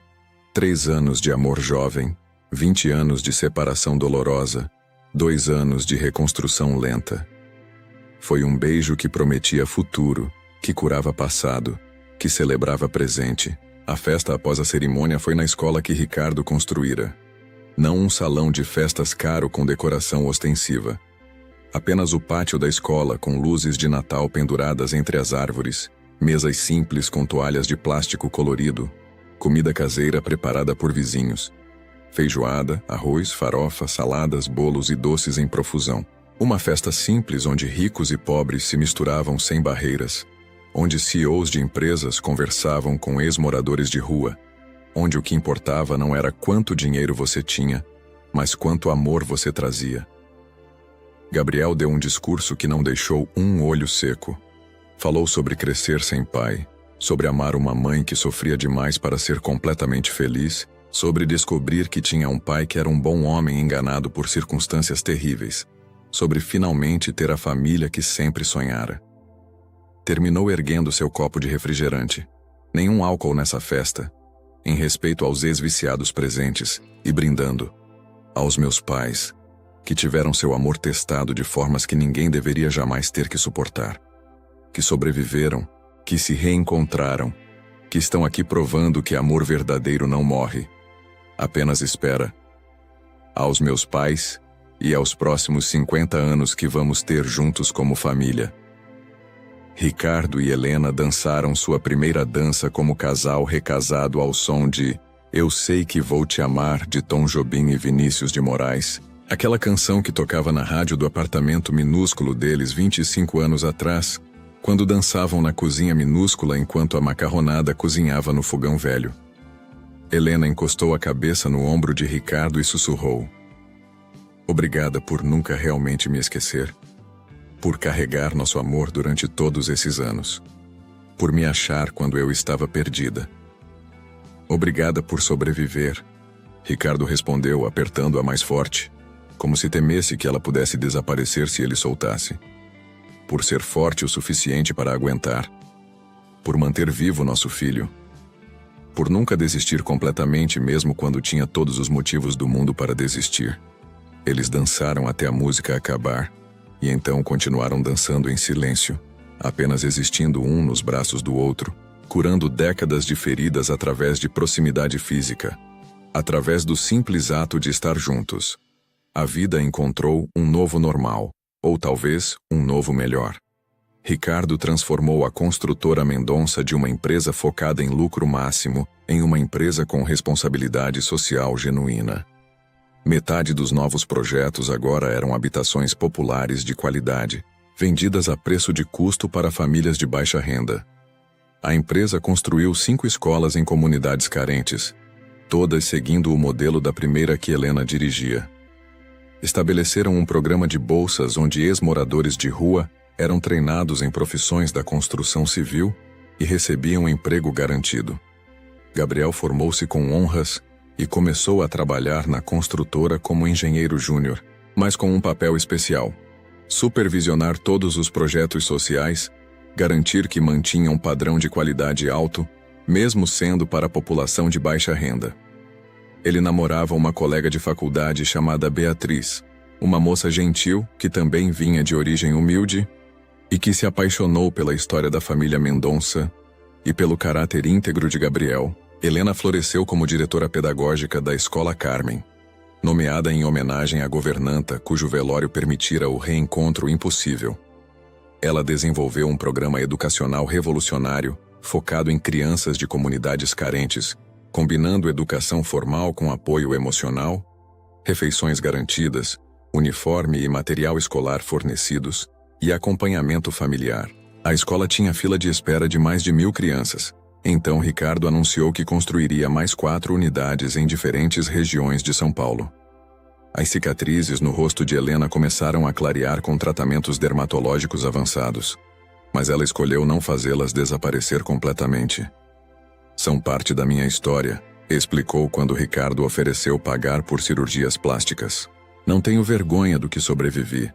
3 anos de amor jovem, 20 anos de separação dolorosa, 2 anos de reconstrução lenta. Foi um beijo que prometia futuro, que curava passado, que celebrava presente. A festa após a cerimônia foi na escola que Ricardo construíra. Não um salão de festas caro com decoração ostensiva. Apenas o pátio da escola com luzes de Natal penduradas entre as árvores, mesas simples com toalhas de plástico colorido, comida caseira preparada por vizinhos, feijoada, arroz, farofa, saladas, bolos e doces em profusão. Uma festa simples onde ricos e pobres se misturavam sem barreiras, onde CEOs de empresas conversavam com ex-moradores de rua, onde o que importava não era quanto dinheiro você tinha, mas quanto amor você trazia. Gabriel deu um discurso que não deixou um olho seco. Falou sobre crescer sem pai, sobre amar uma mãe que sofria demais para ser completamente feliz, sobre descobrir que tinha um pai que era um bom homem enganado por circunstâncias terríveis, sobre finalmente ter a família que sempre sonhara. Terminou erguendo seu copo de refrigerante. Nenhum álcool nessa festa, em respeito aos ex-viciados presentes, e brindando aos meus pais, que tiveram seu amor testado de formas que ninguém deveria jamais ter que suportar, que sobreviveram, que se reencontraram, que estão aqui provando que amor verdadeiro não morre, apenas espera. Aos meus pais e aos próximos 50 anos que vamos ter juntos como família. Ricardo e Helena dançaram sua primeira dança como casal recasado ao som de "Eu Sei Que Vou Te Amar" de Tom Jobim e Vinícius de Moraes, aquela canção que tocava na rádio do apartamento minúsculo deles 25 anos atrás, quando dançavam na cozinha minúscula enquanto a macarronada cozinhava no fogão velho. Helena encostou a cabeça no ombro de Ricardo e sussurrou: "Obrigada por nunca realmente me esquecer, por carregar nosso amor durante todos esses anos, por me achar quando eu estava perdida. Obrigada por sobreviver", Ricardo respondeu, apertando-a mais forte, como se temesse que ela pudesse desaparecer se ele soltasse. "Por ser forte o suficiente para aguentar, por manter vivo nosso filho, por nunca desistir completamente mesmo quando tinha todos os motivos do mundo para desistir." Eles dançaram até a música acabar, e então continuaram dançando em silêncio, apenas existindo um nos braços do outro, curando décadas de feridas através de proximidade física. através do simples ato de estar juntos. A vida encontrou um novo normal, ou talvez um novo melhor. Ricardo transformou a construtora Mendonça de uma empresa focada em lucro máximo em uma empresa com responsabilidade social genuína. Metade dos novos projetos agora eram habitações populares de qualidade, vendidas a preço de custo para famílias de baixa renda. A empresa construiu 5 escolas em comunidades carentes, todas seguindo o modelo da primeira que Helena dirigia. Estabeleceram um programa de bolsas onde ex-moradores de rua eram treinados em profissões da construção civil e recebiam emprego garantido. Gabriel formou-se com honras e começou a trabalhar na construtora como engenheiro júnior, mas com um papel especial: supervisionar todos os projetos sociais, garantir que mantinham um padrão de qualidade alto, mesmo sendo para a população de baixa renda. Ele namorava uma colega de faculdade chamada Beatriz, uma moça gentil que também vinha de origem humilde e que se apaixonou pela história da família Mendonça e pelo caráter íntegro de Gabriel. Helena floresceu como diretora pedagógica da Escola Carmen, nomeada em homenagem à governanta cujo velório permitira o reencontro impossível. Ela desenvolveu um programa educacional revolucionário focado em crianças de comunidades carentes, combinando educação formal com apoio emocional, refeições garantidas, uniforme e material escolar fornecidos e acompanhamento familiar. A escola tinha fila de espera de mais de 1.000 crianças. Então Ricardo anunciou que construiria mais 4 unidades em diferentes regiões de São Paulo. As cicatrizes no rosto de Helena começaram a clarear com tratamentos dermatológicos avançados, mas ela escolheu não fazê-las desaparecer completamente. São parte da minha história, explicou quando Ricardo ofereceu pagar por cirurgias plásticas. Não tenho vergonha do que sobrevivi.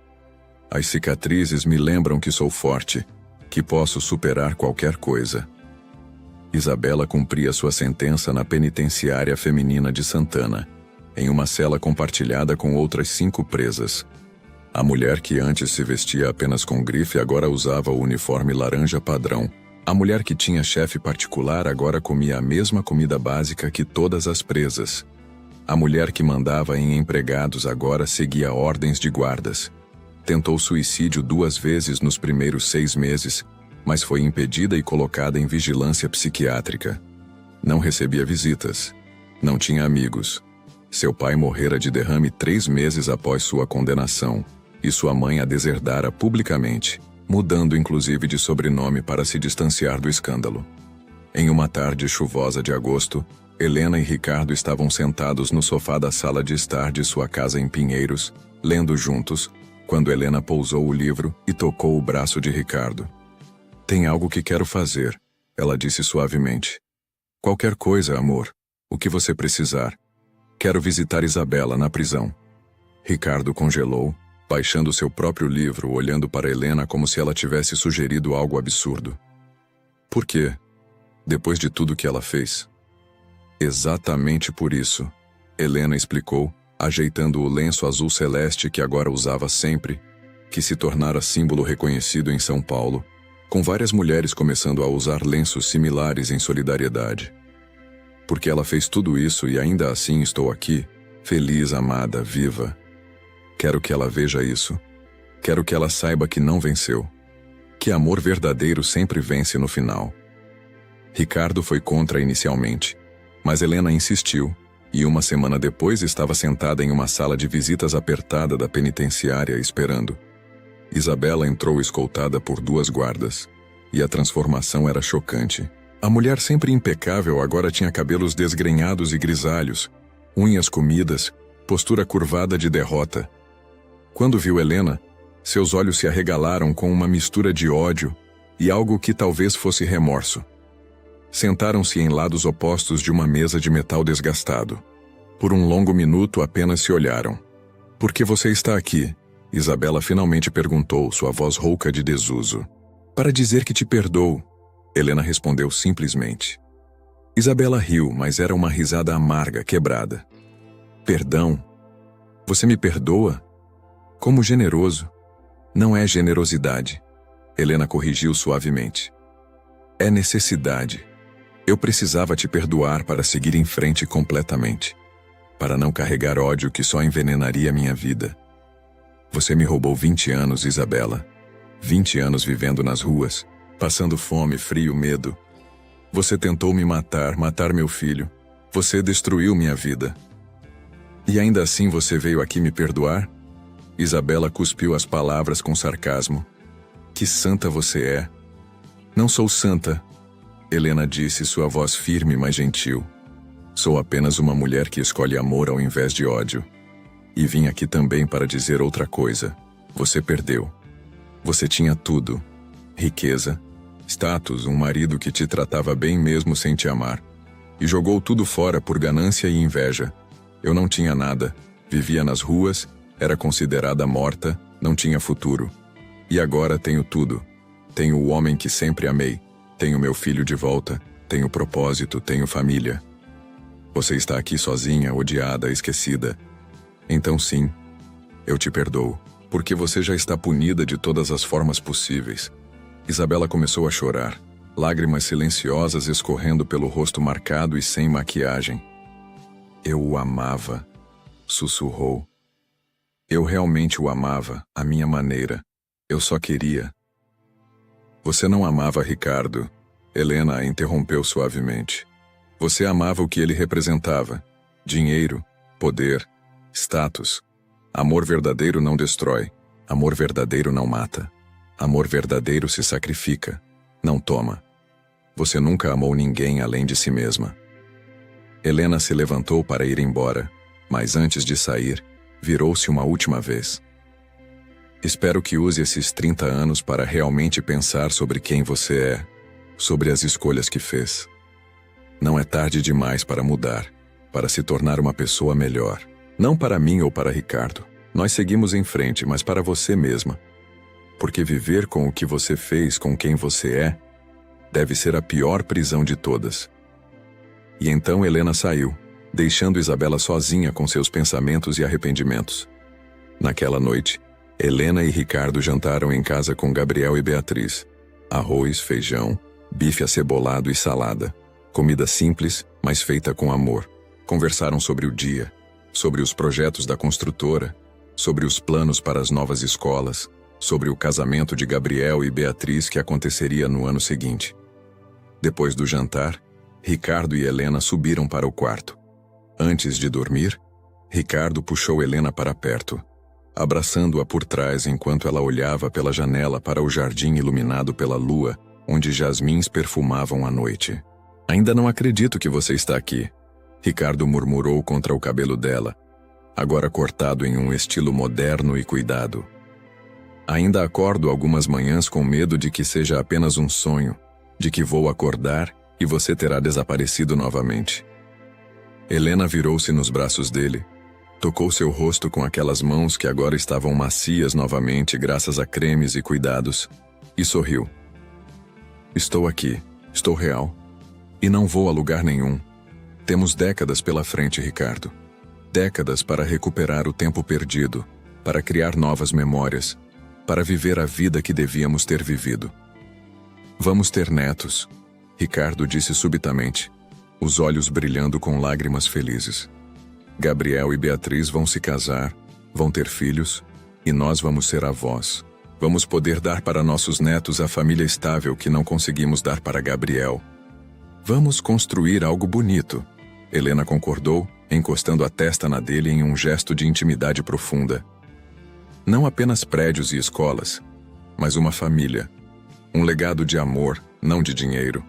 As cicatrizes me lembram que sou forte, que posso superar qualquer coisa. Isabela cumpria sua sentença na penitenciária feminina de Santana, em uma cela compartilhada com outras 5 presas. A mulher que antes se vestia apenas com grife agora usava o uniforme laranja padrão. A mulher que tinha chefe particular agora comia a mesma comida básica que todas as presas. A mulher que mandava em empregados agora seguia ordens de guardas. Tentou suicídio 2 vezes nos primeiros 6 meses, mas foi impedida e colocada em vigilância psiquiátrica. Não recebia visitas. Não tinha amigos. Seu pai morrera de derrame 3 meses após sua condenação, e sua mãe a deserdara publicamente, mudando inclusive de sobrenome para se distanciar do escândalo. Em uma tarde chuvosa de agosto, Helena e Ricardo estavam sentados no sofá da sala de estar de sua casa em Pinheiros, lendo juntos, quando Helena pousou o livro e tocou o braço de Ricardo. Tem algo que quero fazer, ela disse suavemente. Qualquer coisa, amor. O que você precisar. Quero visitar Isabela na prisão. Ricardo congelou, baixando seu próprio livro, olhando para Helena como se ela tivesse sugerido algo absurdo. Por quê? Depois de tudo que ela fez. Exatamente por isso, Helena explicou, ajeitando o lenço azul celeste que agora usava sempre, que se tornara símbolo reconhecido em São Paulo, com várias mulheres começando a usar lenços similares em solidariedade. Porque ela fez tudo isso e ainda assim estou aqui, feliz, amada, viva. Quero que ela veja isso. Quero que ela saiba que não venceu. Que amor verdadeiro sempre vence no final. Ricardo foi contra inicialmente, mas Helena insistiu, e 1 semana depois estava sentada em uma sala de visitas apertada da penitenciária esperando. Isabela entrou escoltada por 2 guardas, e a transformação era chocante. A mulher sempre impecável agora tinha cabelos desgrenhados e grisalhos, unhas comidas, postura curvada de derrota. Quando viu Helena, seus olhos se arregalaram com uma mistura de ódio e algo que talvez fosse remorso. Sentaram-se em lados opostos de uma mesa de metal desgastado. Por um longo minuto apenas se olharam. Por que você está aqui? Isabela finalmente perguntou, sua voz rouca de desuso. Para dizer que te perdoo, Helena respondeu simplesmente. Isabela riu, mas era uma risada amarga, quebrada. Perdão? Você me perdoa? Como generoso. Não é generosidade. Helena corrigiu suavemente. É necessidade. Eu precisava te perdoar para seguir em frente completamente. para não carregar ódio que só envenenaria minha vida. Você me roubou 20 anos, Isabela. 20 anos vivendo nas ruas, passando fome, frio, medo. Você tentou me matar, matar meu filho. Você destruiu minha vida. E ainda assim você veio aqui me perdoar? Isabela cuspiu as palavras com sarcasmo. Que santa você é. Não sou santa, Helena disse, sua voz firme, mas gentil. Sou apenas uma mulher que escolhe amor ao invés de ódio. E vim aqui também para dizer outra coisa. Você perdeu. Você tinha tudo. Riqueza, status, um marido que te tratava bem mesmo sem te amar. E jogou tudo fora por ganância e inveja. Eu não tinha nada. Vivia nas ruas, era considerada morta, não tinha futuro. E agora tenho tudo. Tenho o homem que sempre amei. Tenho meu filho de volta. Tenho propósito, tenho família. Você está aqui sozinha, odiada, esquecida. Então sim, eu te perdoo, porque você já está punida de todas as formas possíveis. Isabela começou a chorar, lágrimas silenciosas escorrendo pelo rosto marcado e sem maquiagem. Eu o amava, sussurrou. Eu realmente o amava, à minha maneira. Eu só queria. Você não amava Ricardo, Helena a interrompeu suavemente. Você amava o que ele representava. Dinheiro, poder, status. Amor verdadeiro não destrói. Amor verdadeiro não mata. Amor verdadeiro se sacrifica, não toma. Você nunca amou ninguém além de si mesma. Helena se levantou para ir embora, mas antes de sair, virou-se uma última vez. Espero que use esses 30 anos para realmente pensar sobre quem você é, sobre as escolhas que fez. Não é tarde demais para mudar, para se tornar uma pessoa melhor. Não para mim ou para Ricardo. Nós seguimos em frente, mas para você mesma. Porque viver com o que você fez, com quem você é, deve ser a pior prisão de todas. E então Helena saiu, deixando Isabela sozinha com seus pensamentos e arrependimentos. Naquela noite, Helena e Ricardo jantaram em casa com Gabriel e Beatriz. Arroz, feijão, bife acebolado e salada. Comida simples, mas feita com amor. Conversaram sobre o dia, sobre os projetos da construtora, sobre os planos para as novas escolas, sobre o casamento de Gabriel e Beatriz que aconteceria no ano seguinte. Depois do jantar, Ricardo e Helena subiram para o quarto. Antes de dormir, Ricardo puxou Helena para perto, abraçando-a por trás enquanto ela olhava pela janela para o jardim iluminado pela lua, onde jasmins perfumavam a noite. Ainda não acredito que você está aqui, Ricardo murmurou contra o cabelo dela, agora cortado em um estilo moderno e cuidado. Ainda acordo algumas manhãs com medo de que seja apenas um sonho, de que vou acordar e você terá desaparecido novamente. Helena virou-se nos braços dele, tocou seu rosto com aquelas mãos que agora estavam macias novamente graças a cremes e cuidados, e sorriu. Estou aqui, estou real, e não vou a lugar nenhum. Temos décadas pela frente, Ricardo. Décadas para recuperar o tempo perdido, para criar novas memórias, para viver a vida que devíamos ter vivido. Vamos ter netos, Ricardo disse subitamente, os olhos brilhando com lágrimas felizes. Gabriel e Beatriz vão se casar, vão ter filhos, e nós vamos ser avós. Vamos poder dar para nossos netos a família estável que não conseguimos dar para Gabriel. Vamos construir algo bonito, Helena concordou, encostando a testa na dele em um gesto de intimidade profunda. Não apenas prédios e escolas, mas uma família. Um legado de amor, não de dinheiro.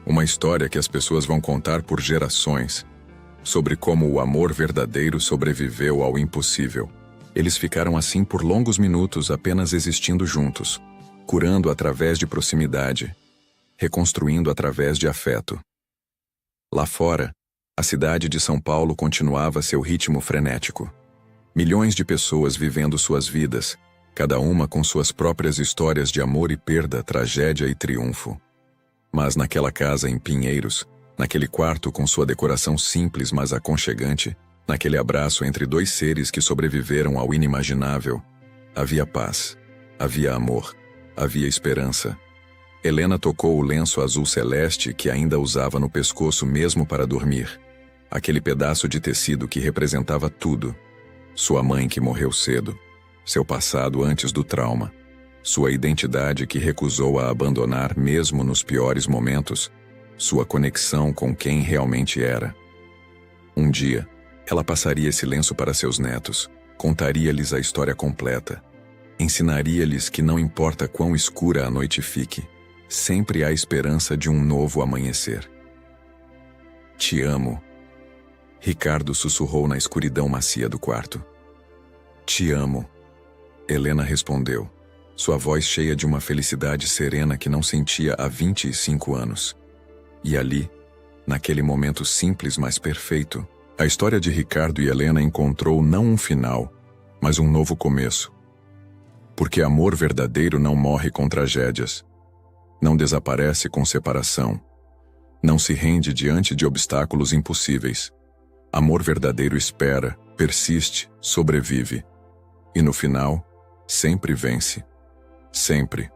Uma história que as pessoas vão contar por gerações, sobre como o amor verdadeiro sobreviveu ao impossível. Eles ficaram assim por longos minutos apenas existindo juntos, curando através de proximidade, reconstruindo através de afeto. Lá fora, a cidade de São Paulo continuava seu ritmo frenético. Milhões de pessoas vivendo suas vidas, cada uma com suas próprias histórias de amor e perda, tragédia e triunfo. Mas naquela casa em Pinheiros, naquele quarto com sua decoração simples mas aconchegante, naquele abraço entre dois seres que sobreviveram ao inimaginável, havia paz, havia amor, havia esperança. Helena tocou o lenço azul celeste que ainda usava no pescoço mesmo para dormir. Aquele pedaço de tecido que representava tudo. Sua mãe que morreu cedo. Seu passado antes do trauma. Sua identidade que recusou a abandonar mesmo nos piores momentos. Sua conexão com quem realmente era. Um dia, ela passaria esse lenço para seus netos, contaria-lhes a história completa. Ensinaria-lhes que não importa quão escura a noite fique, sempre há esperança de um novo amanhecer. Te amo. Ricardo sussurrou na escuridão macia do quarto. Te amo. Helena respondeu, sua voz cheia de uma felicidade serena que não sentia há 25 anos. E ali, naquele momento simples mas perfeito, a história de Ricardo e Helena encontrou não um final, mas um novo começo. Porque amor verdadeiro não morre com tragédias, não desaparece com separação, não se rende diante de obstáculos impossíveis. Amor verdadeiro espera, persiste, sobrevive. E no final, sempre vence. Sempre.